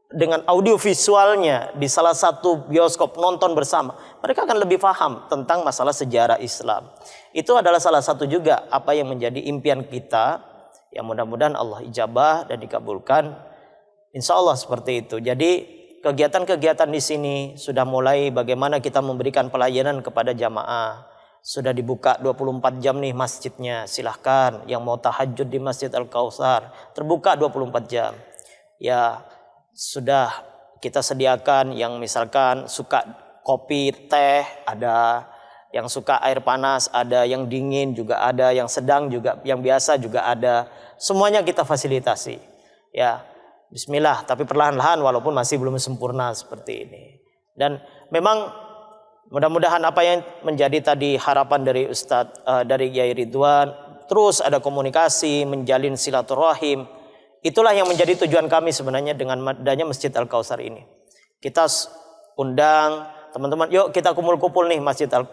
dengan audio visualnya di salah satu bioskop nonton bersama, mereka akan lebih paham tentang masalah sejarah Islam. Itu adalah salah satu juga apa yang menjadi impian kita. Ya mudah-mudahan Allah ijabah dan dikabulkan. Insya Allah seperti itu. Jadi kegiatan-kegiatan di sini sudah mulai bagaimana kita memberikan pelayanan kepada jamaah. Sudah dibuka 24 jam nih masjidnya. Silahkan yang mau tahajud di Masjid Al-Kautsar terbuka 24 jam. Ya sudah kita sediakan yang misalkan suka kopi, teh, ada yang suka air panas, ada yang dingin juga ada, yang sedang juga, yang biasa juga ada. Semuanya kita fasilitasi. Ya, bismillah, tapi perlahan-lahan walaupun masih belum sempurna seperti ini. Dan memang mudah-mudahan apa yang menjadi tadi harapan dari Ustadz, dari Kiai Ridwan, terus ada komunikasi, menjalin silaturahim. Itulah yang menjadi tujuan kami sebenarnya dengan adanya Masjid Al-Kautsar ini. Kita undang teman-teman, yuk kita kumpul-kumpul nih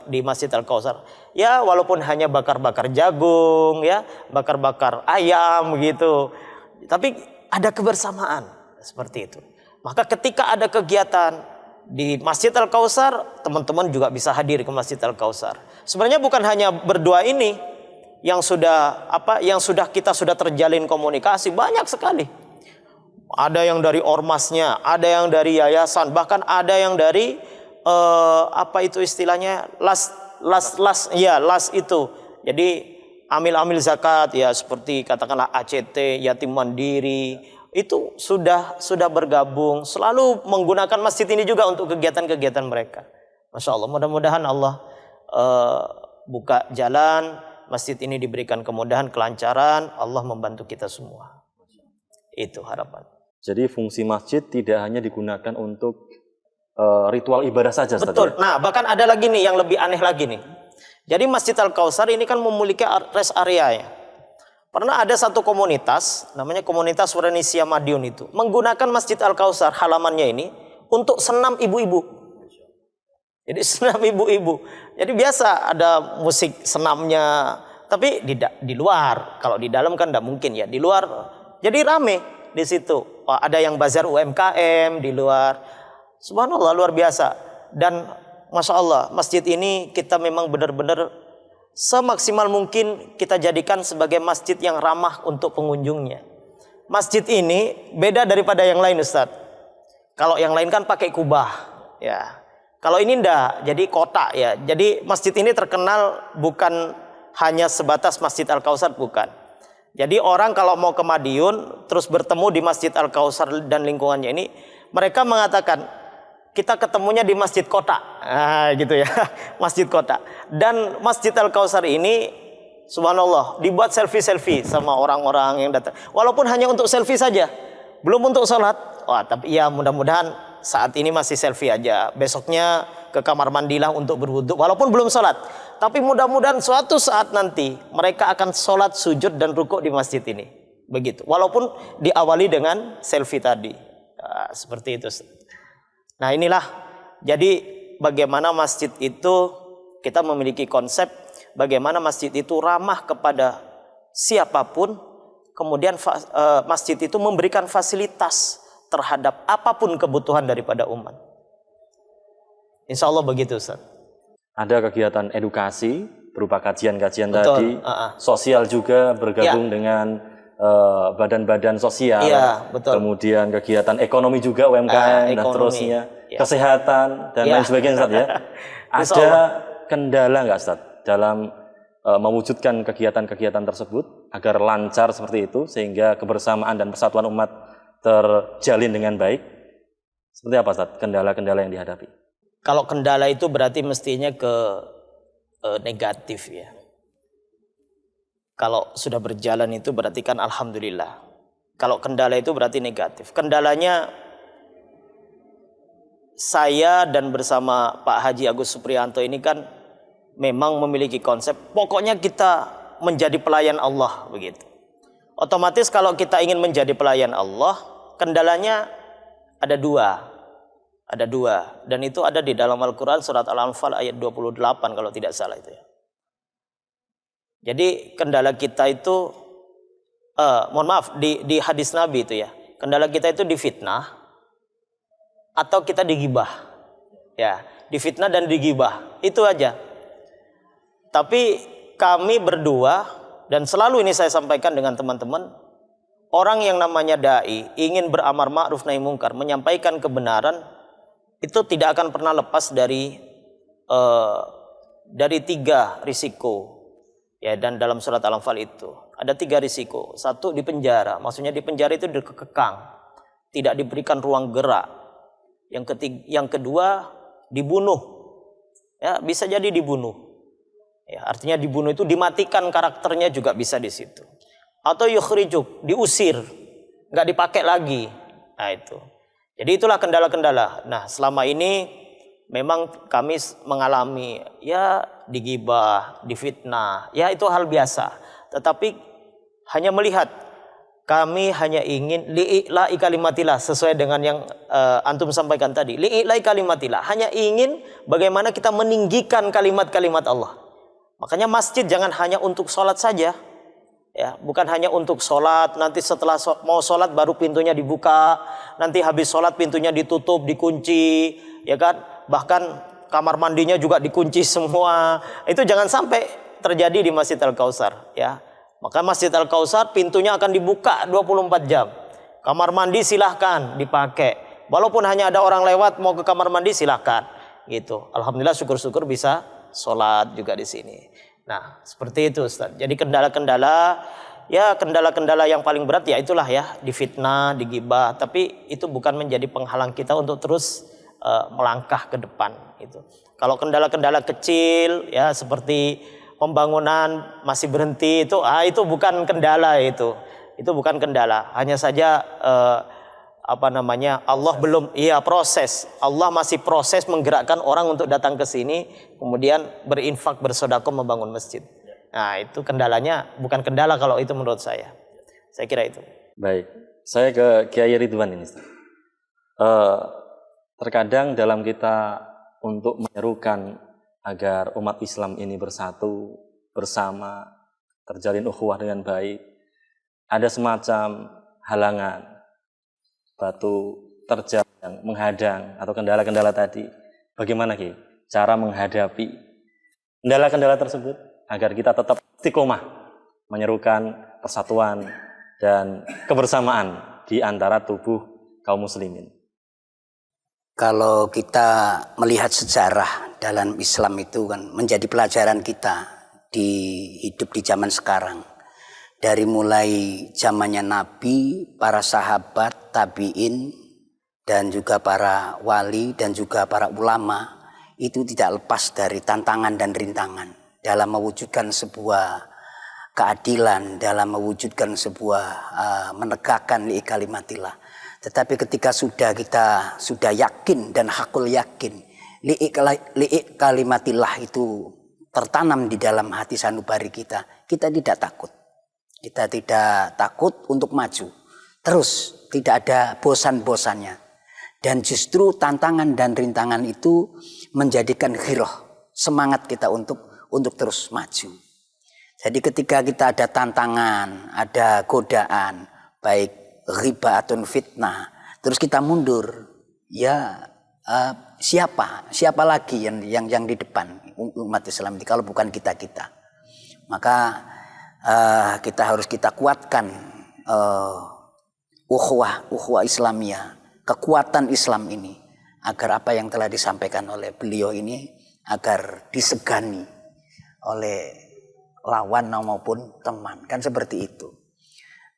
di Masjid Al-Kautsar. Ya walaupun hanya bakar-bakar jagung, ya bakar-bakar ayam gitu. Tapi ada kebersamaan seperti itu. Maka ketika ada kegiatan di Masjid Al-Kautsar, teman-teman juga bisa hadir ke Masjid Al-Kautsar. Sebenarnya bukan hanya berdua ini yang kita sudah terjalin komunikasi banyak sekali. Ada yang dari ormasnya, ada yang dari yayasan, bahkan ada yang dari las itu. Jadi amil-amil zakat ya seperti katakanlah ACT, yatim mandiri, itu sudah bergabung, selalu menggunakan masjid ini juga untuk kegiatan-kegiatan mereka. Masya Allah, mudah-mudahan Allah buka jalan, masjid ini diberikan kemudahan, kelancaran, Allah membantu kita semua. Itu harapan. Jadi fungsi masjid tidak hanya digunakan untuk ritual ibadah saja. Betul. Nah, bahkan ada lagi nih yang lebih aneh lagi nih. Jadi Masjid Al-Kautsar ini kan memiliki rest area ya. Pernah ada satu komunitas, namanya komunitas Suranisia Madiun itu, menggunakan Masjid Al-Kautsar halamannya ini untuk senam ibu-ibu. Jadi senam ibu-ibu. Jadi biasa ada musik senamnya, tapi di luar. Kalau di dalam kan tidak mungkin ya. Di luar. Jadi rame di situ. Ada yang bazar UMKM di luar. Subhanallah, luar biasa. Dan Masya Allah, masjid ini kita memang benar-benar semaksimal mungkin kita jadikan sebagai masjid yang ramah untuk pengunjungnya. Masjid ini beda daripada yang lain, Ustaz. Kalau yang lain kan pakai kubah ya. Kalau ini enggak, jadi kotak ya. Jadi masjid ini terkenal bukan hanya sebatas Masjid Al-Kautsar, bukan. Jadi orang kalau mau ke Madiun terus bertemu di Masjid Al-Kautsar dan lingkungannya ini, mereka mengatakan kita ketemunya di Masjid Kota. Nah, gitu ya. Masjid Kota. Dan Masjid Al-Kautsar ini subhanallah dibuat selfie-selfie sama orang-orang yang datang. Walaupun hanya untuk selfie saja, belum untuk sholat. Wah, tapi ya mudah-mudahan saat ini masih selfie aja. Besoknya ke kamar mandilah untuk berwudu walaupun belum sholat. Tapi mudah-mudahan suatu saat nanti mereka akan sholat, sujud dan rukuk di masjid ini. Begitu. Walaupun diawali dengan selfie tadi. Nah, seperti itu. Nah inilah. Jadi bagaimana masjid itu kita memiliki konsep bagaimana masjid itu ramah kepada siapapun. Kemudian masjid itu memberikan fasilitas terhadap apapun kebutuhan daripada umat. Insya Allah begitu, Ustaz. Ada kegiatan edukasi berupa kajian-kajian Betul. tadi, sosial juga bergabung dengan badan-badan sosial, betul. Kemudian kegiatan ekonomi juga UMKM dan seterusnya, kesehatan dan lain sebagainya, Ustaz ya. Ada kendala nggak, Ustaz, dalam mewujudkan kegiatan-kegiatan tersebut agar lancar seperti itu sehingga kebersamaan dan persatuan umat terjalin dengan baik? Seperti apa, Ustaz, kendala-kendala yang dihadapi? Kalau kendala itu berarti mestinya ke negatif ya. Kalau sudah berjalan itu berarti kan alhamdulillah. Kalau kendala itu berarti negatif. Kendalanya saya dan bersama Pak Haji Agus Supriyanto ini kan memang memiliki konsep pokoknya kita menjadi pelayan Allah begitu. Otomatis kalau kita ingin menjadi pelayan Allah, kendalanya ada dua. Ada dua, dan itu ada di dalam Al-Quran surat Al-Anfal ayat 28 kalau tidak salah itu ya. Jadi kendala kita itu, mohon maaf, di hadis Nabi itu ya, kendala kita itu difitnah atau kita digibah. Ya, difitnah dan digibah, itu aja. Tapi kami berdua, dan selalu ini saya sampaikan dengan teman-teman, orang yang namanya da'i, ingin beramar ma'ruf nahi mungkar, menyampaikan kebenaran, itu tidak akan pernah lepas dari 3 risiko ya. Dan dalam surat Al-Anfal itu ada 3 risiko. 1, di penjara, maksudnya di penjara itu dikekang, tidak diberikan ruang gerak. Yang kedua, dibunuh ya, bisa jadi dibunuh ya, artinya dibunuh itu dimatikan karakternya juga bisa di situ. Atau yukhrijuk, diusir, nggak dipakai lagi. Nah itu. Jadi itulah kendala-kendala. Nah selama ini memang kami mengalami ya digibah, difitnah, ya itu hal biasa. Tetapi hanya melihat, kami hanya ingin li'i'la'i kalimatillah, sesuai dengan yang antum sampaikan tadi. Li'i'la'i kalimatillah, hanya ingin bagaimana kita meninggikan kalimat-kalimat Allah. Makanya masjid jangan hanya untuk sholat saja. Ya, bukan hanya untuk sholat, nanti setelah mau sholat baru pintunya dibuka, nanti habis sholat pintunya ditutup, dikunci, ya kan? Bahkan kamar mandinya juga dikunci semua. Itu jangan sampai terjadi di Masjid Al-Kautsar, ya. Maka Masjid Al-Kautsar pintunya akan dibuka 24 jam. Kamar mandi silahkan dipakai. Walaupun hanya ada orang lewat mau ke kamar mandi silahkan, gitu. Alhamdulillah syukur-syukur bisa sholat juga di sini. Nah, seperti itu Ustaz. Jadi kendala-kendala yang paling berat ya itulah ya, difitnah, digibah, tapi itu bukan menjadi penghalang kita untuk terus melangkah ke depan itu. Kalau kendala-kendala kecil ya seperti pembangunan masih berhenti itu bukan kendala itu. Itu bukan kendala. Hanya saja Allah belum proses. Allah masih proses menggerakkan orang untuk datang ke sini, kemudian berinfak, bersedekah, membangun masjid. Nah, itu kendalanya, bukan kendala kalau itu menurut saya. Saya kira itu. Baik. Saya ke Kiai Ridwan ini. Terkadang dalam kita untuk menyerukan agar umat Islam ini bersatu, bersama, terjalin ukhuwah dengan baik, ada semacam halangan, batu terjal yang menghadang atau kendala-kendala tadi. Bagaimana Ki cara menghadapi kendala-kendala tersebut agar kita tetap istiqomah menyerukan persatuan dan kebersamaan di antara tubuh kaum muslimin? Kalau kita melihat sejarah dalam Islam itu kan menjadi pelajaran kita di hidup di zaman sekarang. Dari mulai zamannya Nabi, para sahabat, tabi'in, dan juga para wali dan juga para ulama itu tidak lepas dari tantangan dan rintangan dalam mewujudkan sebuah keadilan, dalam mewujudkan sebuah menegakkan li'i kalimatillah. Tetapi ketika kita sudah yakin dan hakul yakin li'i kalimatillah itu tertanam di dalam hati sanubari kita tidak takut. Kita tidak takut untuk maju. Terus tidak ada bosan-bosannya. Dan justru tantangan dan rintangan itu menjadikan ghiroh, semangat kita untuk terus maju. Jadi ketika kita ada tantangan, ada godaan, baik ghibah atau fitnah, terus kita mundur, ya siapa lagi yang di depan umat Islam ini kalau bukan kita. Maka kita kuatkan ukhuwah Islamiyah, kekuatan Islam ini, agar apa yang telah disampaikan oleh beliau ini agar disegani oleh lawan maupun teman, kan seperti itu.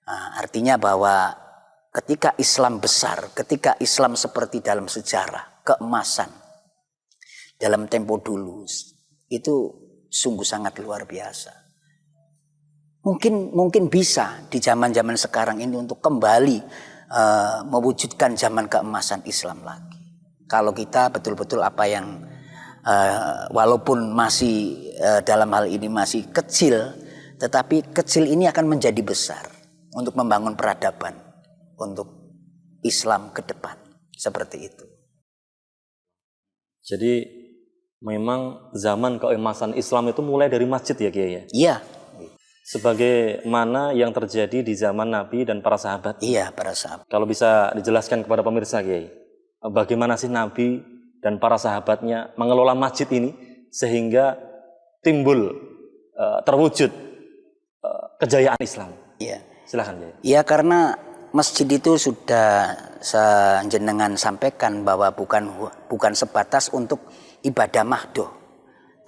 Artinya bahwa ketika Islam besar, ketika Islam seperti dalam sejarah keemasan dalam tempo dulu, itu sungguh sangat luar biasa. Mungkin bisa di zaman-zaman sekarang ini untuk kembali mewujudkan zaman keemasan Islam lagi. Kalau kita betul-betul apa yang walaupun masih dalam hal ini masih kecil, tetapi kecil ini akan menjadi besar untuk membangun peradaban untuk Islam ke depan, seperti itu. Jadi memang zaman keemasan Islam itu mulai dari masjid ya Kiai ya? Iya. Sebagaimana yang terjadi di zaman Nabi dan para sahabat. Iya, para sahabat. Kalau bisa dijelaskan kepada pemirsa Kiai, bagaimana sih Nabi dan para sahabatnya mengelola masjid ini sehingga timbul terwujud kejayaan Islam? Iya. Silakan Kiai. Iya, karena masjid itu sudah jenengan sampaikan bahwa bukan sebatas untuk ibadah mahdoh,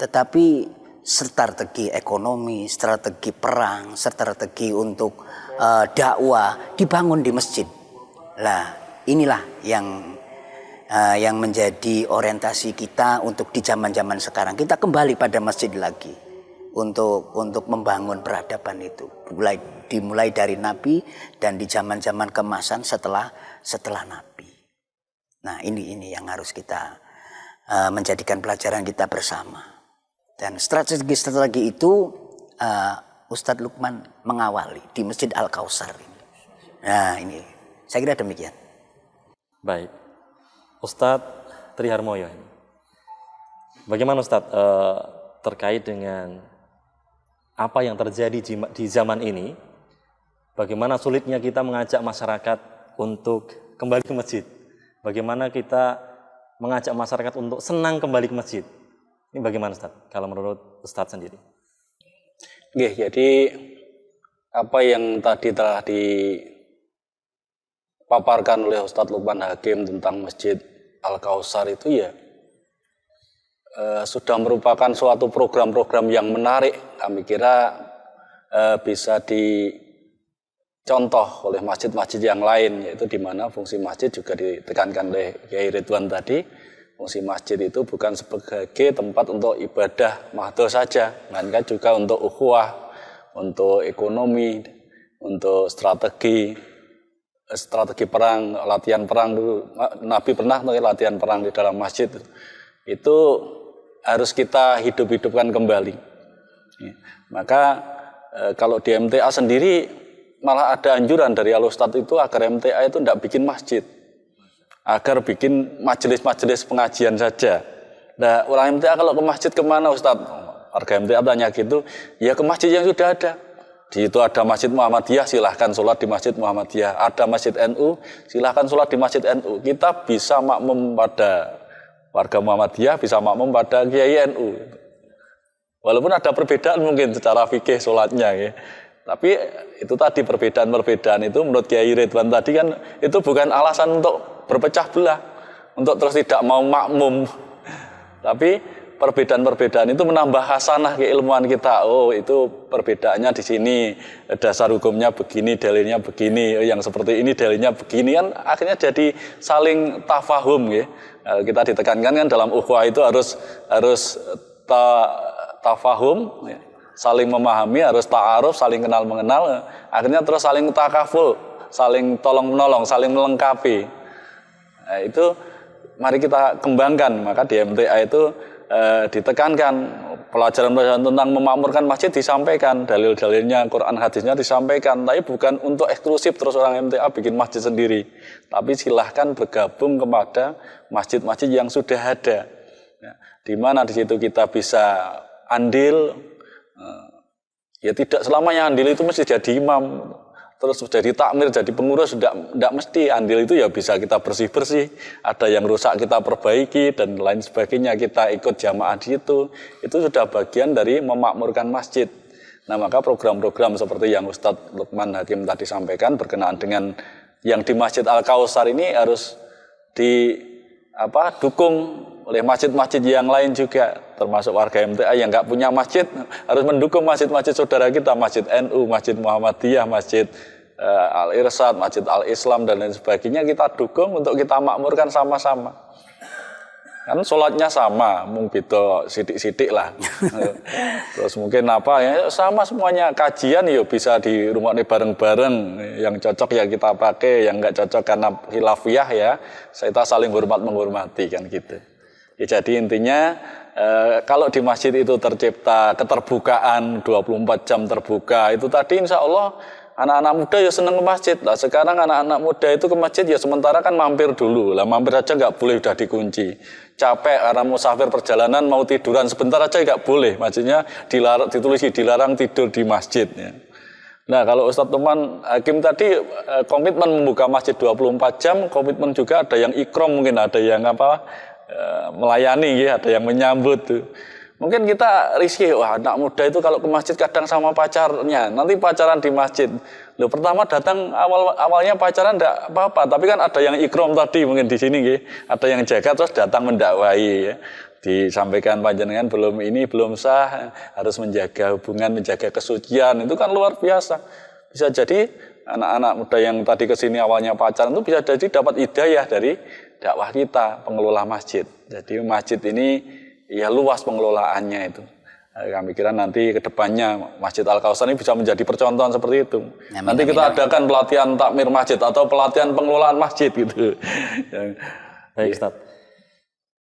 tetapi strategi ekonomi, strategi perang, strategi untuk dakwah dibangun di masjid. Lah, inilah yang menjadi orientasi kita untuk di zaman-zaman sekarang. Kita kembali pada masjid lagi untuk membangun peradaban itu. Dimulai dari Nabi dan di zaman-zaman keemasan setelah Nabi. Nah, ini yang harus kita menjadikan pelajaran kita bersama. Dan strategi itu Ustadz Lukman mengawali di Masjid Al-Kautsar ini. Nah, ini saya kira demikian. Baik, Ustadz Triharmoyo, bagaimana Ustadz terkait dengan apa yang terjadi di zaman ini? Bagaimana sulitnya kita mengajak masyarakat untuk kembali ke masjid? Bagaimana kita mengajak masyarakat untuk senang kembali ke masjid? Ini bagaimana Ustaz, kalau menurut Ustaz sendiri? Oke, jadi apa yang tadi telah dipaparkan oleh Ustadz Lukman Hakim tentang Masjid Al-Kautsar itu ya sudah merupakan suatu program-program yang menarik. Kami kira bisa dicontoh oleh masjid-masjid yang lain, yaitu di mana fungsi masjid juga ditekankan oleh Kiai Ridwan tadi. Fungsi masjid itu bukan sebagai tempat untuk ibadah mahdoh saja, melainkan juga untuk ukhuwah, untuk ekonomi, untuk strategi perang, latihan perang dulu. Nabi pernah latihan perang di dalam masjid. Itu harus kita hidup-hidupkan kembali. Maka kalau di MTA sendiri malah ada anjuran dari Al-Ustadz itu agar MTA itu tidak bikin masjid, agar bikin majelis-majelis pengajian saja. Nah, orang MTA kalau ke masjid kemana Ustadz? Warga MTA tanya gitu, ya ke masjid yang sudah ada. Di situ ada Masjid Muhammadiyah, silahkan sholat di Masjid Muhammadiyah. Ada Masjid NU, silahkan sholat di Masjid NU. Kita bisa makmum pada warga Muhammadiyah, bisa makmum pada Kiai NU. Walaupun ada perbedaan mungkin secara fikih sholatnya, ya. Tapi itu tadi perbedaan-perbedaan itu menurut Kiai Ridwan tadi kan itu bukan alasan untuk berpecah belah, untuk terus tidak mau makmum. Tapi perbedaan-perbedaan itu menambah hasanah keilmuan kita. Oh, itu perbedaannya di sini, dasar hukumnya begini, dalilnya begini, yang seperti ini dalilnya begini, kan akhirnya jadi saling tafahum ya. Kita ditekankan kan dalam ukhuwah itu harus tafahum ya. Saling memahami, harus ta'aruf, saling kenal mengenal, akhirnya terus saling takaful, saling tolong menolong, saling melengkapi. Nah, itu mari kita kembangkan. Maka di MTA itu ditekankan pelajaran-pelajaran tentang memakmurkan masjid disampaikan, dalil-dalilnya, Quran hadisnya disampaikan, tapi bukan untuk eksklusif terus orang MTA bikin masjid sendiri, tapi silahkan bergabung kepada masjid-masjid yang sudah ada, ya, di mana di situ kita bisa andil, ya tidak selamanya andil itu mesti jadi imam, terus jadi takmir, jadi pengurus, tidak mesti. Andil itu ya bisa kita bersih-bersih, ada yang rusak kita perbaiki, dan lain sebagainya, kita ikut jamaah di situ. Itu sudah bagian dari memakmurkan masjid. Nah, maka program-program seperti yang Ustadz Lukman Hakim tadi sampaikan berkenaan dengan yang di Masjid Al-Kautsar ini harus dukung oleh masjid-masjid yang lain juga, termasuk warga MTA yang nggak punya masjid harus mendukung masjid-masjid saudara kita, Masjid NU, Masjid Muhammadiyah, Masjid Al-Irsyad, Masjid Al-Islam dan lain sebagainya, kita dukung untuk kita makmurkan sama-sama. Kan sholatnya sama, mungkin beda sidik-sidik lah. Terus mungkin ya sama semuanya, kajian ya bisa di rumah ini bareng-bareng, yang cocok ya kita pakai, yang nggak cocok karena khilafiyah ya kita saling menghormati kan gitu. Ya, jadi intinya kalau di masjid itu tercipta keterbukaan 24 jam terbuka, itu tadi insya Allah anak-anak muda ya seneng ke masjid. Lah sekarang anak-anak muda itu ke masjid ya sementara kan mampir dulu. Lah mampir aja nggak boleh, udah dikunci. Capek karena musafir perjalanan mau tiduran sebentar aja nggak boleh. Maksudnya dilarang tidur di masjid ya. Nah, kalau Ustadz Lukman Hakim tadi komitmen membuka masjid 24 jam, komitmen juga ada yang ikram, mungkin ada yang melayani ya, ada yang menyambut tuh. Mungkin kita risih, wah anak muda itu kalau ke masjid kadang sama pacarnya, nanti pacaran di masjid. Loh, pertama datang awalnya pacaran enggak apa-apa, tapi kan ada yang ikram tadi mungkin di sini ya, ada yang jaga terus datang mendakwai ya. Disampaikan panjenengan belum sah, harus menjaga hubungan, menjaga kesucian, itu kan luar biasa. Bisa jadi anak-anak muda yang tadi kesini awalnya pacaran itu bisa jadi dapat hidayah dari dakwah kita, pengelola masjid. Jadi masjid ini ya luas pengelolaannya itu. Kami kira nanti ke depannya Masjid Al-Kautsar ini bisa menjadi percontohan seperti itu. Nanti kita adakan pelatihan takmir masjid atau pelatihan pengelolaan masjid gitu. Baik Ustaz.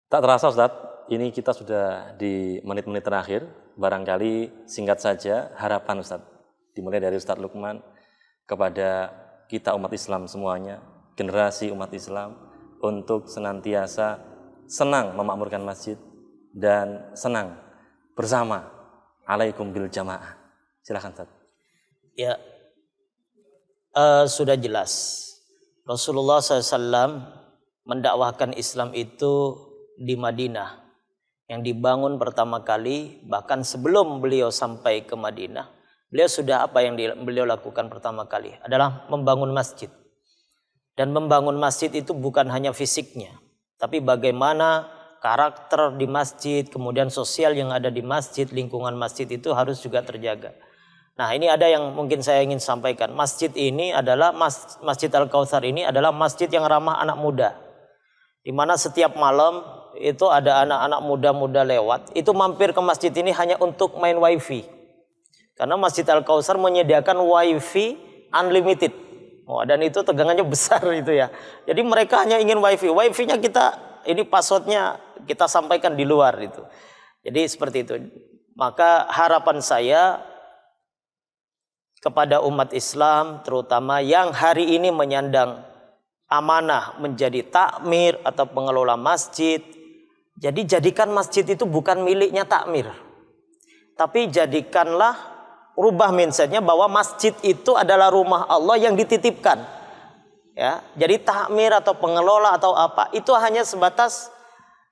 Tak terasa Ustaz, ini kita sudah di menit-menit terakhir. Barangkali singkat saja harapan Ustaz, dimulai dari Ustaz Lukman kepada kita umat Islam semuanya, generasi umat Islam, untuk senantiasa senang memakmurkan masjid dan senang bersama alaikum bil jamaah. Silakan Ustaz. Ya, sudah jelas Rasulullah SAW mendakwahkan Islam itu di Madinah, yang dibangun pertama kali. Bahkan sebelum beliau sampai ke Madinah, beliau sudah apa yang beliau lakukan pertama kali adalah membangun masjid. Dan membangun masjid itu bukan hanya fisiknya, tapi bagaimana karakter di masjid, kemudian sosial yang ada di masjid, lingkungan masjid itu harus juga terjaga. Nah, ini ada yang mungkin saya ingin sampaikan. Masjid ini adalah Masjid Al-Kautsar ini adalah masjid yang ramah anak muda. Di mana setiap malam itu ada anak-anak muda-muda lewat, itu mampir ke masjid ini hanya untuk main wifi. Karena Masjid Al-Kautsar menyediakan wifi unlimited. Oh, dan itu tegangannya besar itu ya. Jadi mereka hanya ingin wifi. Wifi-nya ini passwordnya kita sampaikan di luar itu. Jadi seperti itu. Maka harapan saya kepada umat Islam, terutama yang hari ini menyandang amanah menjadi takmir atau pengelola masjid. Jadi jadikan masjid itu bukan miliknya takmir, tapi jadikanlah, rubah mindsetnya bahwa masjid itu adalah rumah Allah yang dititipkan. Ya, jadi takmir atau pengelola atau apa itu hanya sebatas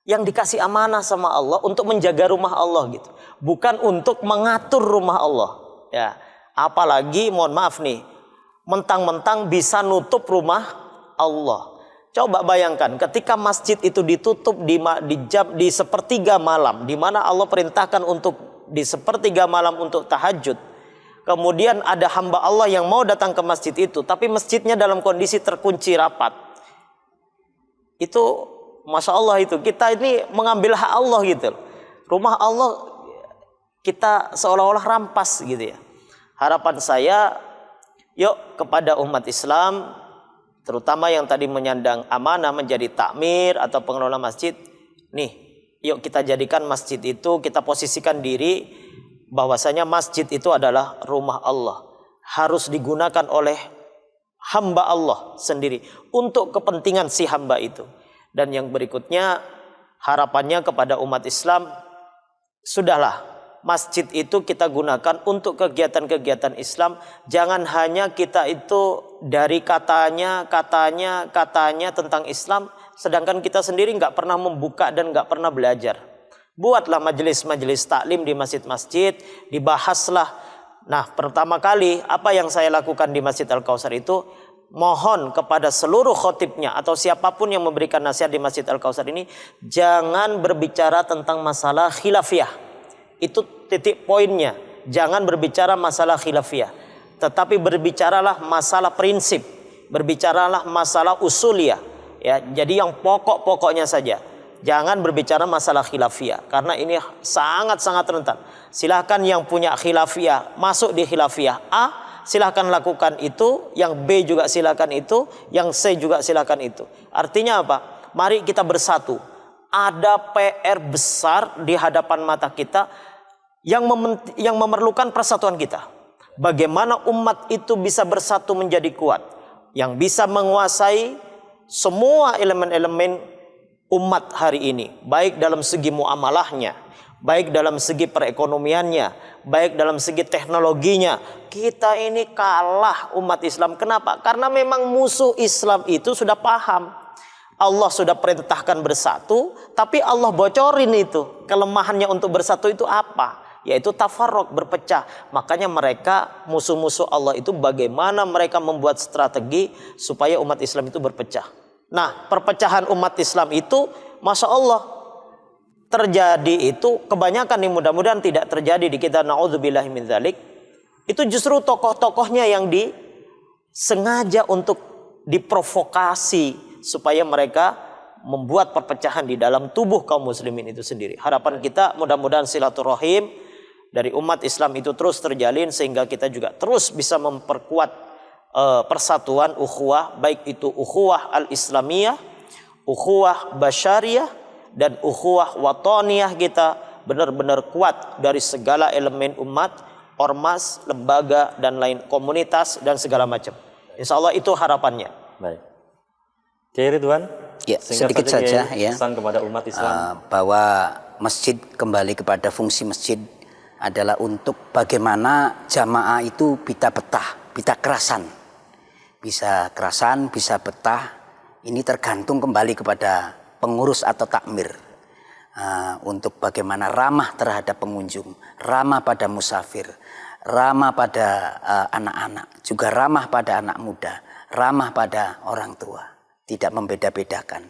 yang dikasih amanah sama Allah untuk menjaga rumah Allah gitu, bukan untuk mengatur rumah Allah. Ya, apalagi mohon maaf nih, mentang-mentang bisa nutup rumah Allah. Coba bayangkan ketika masjid itu ditutup di sepertiga malam, di mana Allah perintahkan untuk di sepertiga malam untuk tahajud. Kemudian ada hamba Allah yang mau datang ke masjid itu, tapi masjidnya dalam kondisi terkunci rapat. Itu Masya Allah, itu kita ini mengambil hak Allah gitu. Rumah Allah kita seolah-olah rampas gitu ya. Harapan saya, yuk kepada umat Islam, terutama yang tadi menyandang amanah menjadi takmir atau pengelola masjid, nih, yuk kita jadikan masjid itu, kita posisikan diri bahwasanya masjid itu adalah rumah Allah, harus digunakan oleh hamba Allah sendiri untuk kepentingan si hamba itu. Dan yang berikutnya, harapannya kepada umat Islam, sudahlah masjid itu kita gunakan untuk kegiatan-kegiatan Islam. Jangan hanya kita itu dari katanya tentang Islam, sedangkan kita sendiri nggak pernah membuka dan nggak pernah belajar. Buatlah majelis-majelis taklim di masjid-masjid, dibahaslah. Nah, pertama kali apa yang saya lakukan di Masjid Al-Kautsar itu, mohon kepada seluruh khotibnya atau siapapun yang memberikan nasihat di Masjid Al-Kautsar ini, jangan berbicara tentang masalah khilafiyah. Itu titik poinnya. Jangan berbicara masalah khilafiyah, tetapi berbicaralah masalah prinsip, berbicaralah masalah usuliyah. Ya, jadi yang pokok-pokoknya saja. Jangan berbicara masalah khilafiyah, karena ini sangat-sangat rentan. Silahkan yang punya khilafiyah masuk di khilafiyah A, silahkan lakukan itu. Yang B juga silahkan itu. Yang C juga silahkan itu. Artinya apa? Mari kita bersatu. Ada PR besar di hadapan mata kita yang memerlukan persatuan kita. Bagaimana umat itu bisa bersatu menjadi kuat, yang bisa menguasai semua elemen-elemen umat hari ini, baik dalam segi muamalahnya, baik dalam segi perekonomiannya, baik dalam segi teknologinya. Kita ini kalah umat Islam. Kenapa? Karena memang musuh Islam itu sudah paham. Allah sudah perintahkan bersatu, tapi Allah bocorin itu. Kelemahannya untuk bersatu itu apa? Yaitu tafarruq, berpecah. Makanya mereka, musuh-musuh Allah itu, bagaimana mereka membuat strategi supaya umat Islam itu berpecah. Nah, perpecahan umat Islam itu, Masya Allah, terjadi itu kebanyakan nih, mudah-mudahan tidak terjadi di kita, na'udzubillahi min dzalik. Itu justru tokoh-tokohnya yang disengaja untuk diprovokasi supaya mereka membuat perpecahan di dalam tubuh kaum muslimin itu sendiri. Harapan kita mudah-mudahan silaturahim dari umat Islam itu terus terjalin, sehingga kita juga terus bisa memperkuat persatuan ukhuwah, baik itu ukhuwah al-islamiyah, ukhuwah basyariyah, dan ukhuwah wataniyah. Kita benar-benar kuat dari segala elemen umat, ormas, lembaga, dan lain, komunitas, dan segala macam. Insya Allah itu harapannya. Baik. Kiai Ridwan, ya, sedikit saja ya, pesan kepada umat Islam bahwa masjid kembali kepada fungsi masjid adalah untuk bagaimana jamaah itu bisa betah, bisa kerasan, bisa betah. Ini tergantung kembali kepada pengurus atau takmir, untuk bagaimana ramah terhadap pengunjung, ramah pada musafir, ramah pada anak-anak, juga ramah pada anak muda, ramah pada orang tua, tidak membeda-bedakan.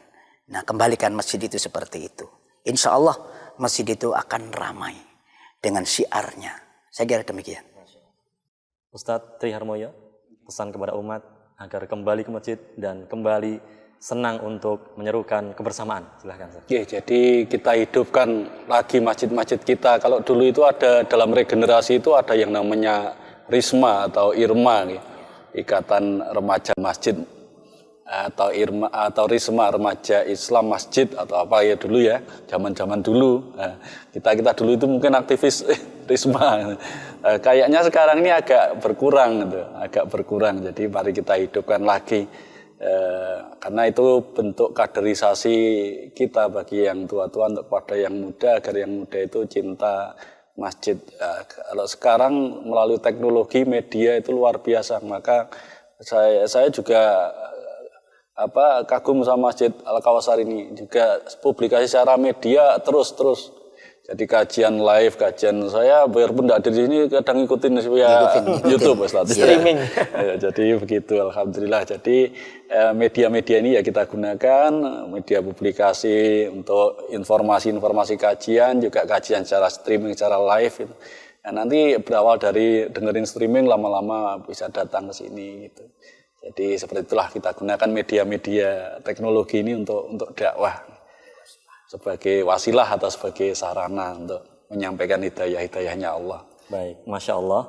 Nah, kembalikan masjid itu seperti itu. Insya Allah masjid itu akan ramai dengan syiarnya. Saya kira demikian. Ustadz Tri Harmoyo, pesan kepada umat agar kembali ke masjid dan kembali senang untuk menyerukan kebersamaan. Silahkan. Ya, jadi kita hidupkan lagi masjid-masjid kita. Kalau dulu itu ada, dalam regenerasi itu ada yang namanya Risma atau Irma, Ikatan Remaja Masjid, atau Irma atau Risma, Remaja Islam Masjid atau apa ya dulu ya, zaman-zaman dulu. Nah, kita dulu itu mungkin aktivis Risma. Kayaknya sekarang ini agak berkurang gitu, Jadi mari kita hidupkan lagi, karena itu bentuk kaderisasi kita bagi yang tua-tua untuk pada yang muda, agar yang muda itu cinta masjid. Kalau sekarang melalui teknologi media itu luar biasa, maka saya juga kagum sama Masjid Al-Kautsar ini, juga publikasi secara media terus. Jadi kajian live, kajian saya biarpun tidak ada di sini kadang ngikutin via YouTube Ustaz. Streaming. Ya, jadi begitu alhamdulillah. Jadi media-media ini ya kita gunakan, media publikasi untuk informasi-informasi kajian, juga kajian secara streaming, secara live gitu. Nah, nanti berawal dari dengerin streaming lama-lama bisa datang ke sini gitu. Jadi seperti itulah kita gunakan media-media teknologi ini untuk dakwah sebagai wasilah atau sebagai sarana untuk menyampaikan hidayah-hidayahnya Allah. Baik, Masya Allah.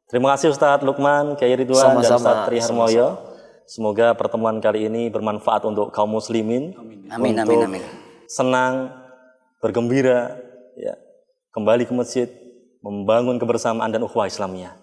Terima kasih Ustadz Lukman, Kiai Ridwan, dan Ustadz Tri Harmoyo. Semoga pertemuan kali ini bermanfaat untuk kaum muslimin. Amin, untuk amin, amin. senang, bergembira, ya, kembali ke masjid, membangun kebersamaan dan ukhuwah Islamiyah.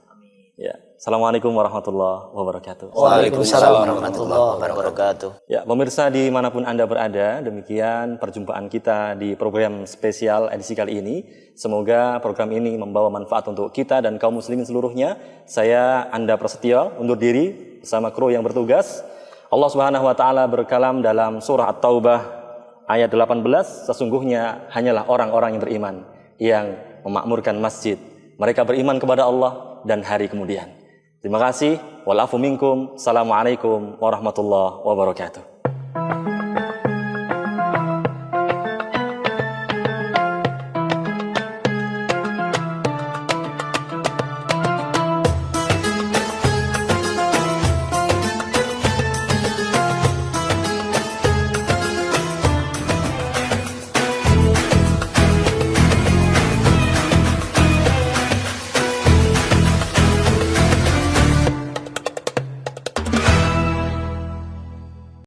Ya. Assalamualaikum warahmatullahi wabarakatuh. Waalaikumsalam warahmatullahi wabarakatuh. Ya, pemirsa dimanapun Anda berada, demikian perjumpaan kita di program spesial edisi kali ini. Semoga program ini membawa manfaat untuk kita dan kaum muslimin seluruhnya. Saya Anda Prasetyo undur diri bersama kru yang bertugas. Allah Subhanahu wa taala berkalam dalam surah At-Taubah ayat 18, sesungguhnya hanyalah orang-orang yang beriman yang memakmurkan masjid. Mereka beriman kepada Allah dan hari kemudian. Terima kasih. Wal afu minkum. Assalamualaikum warahmatullahi wabarakatuh.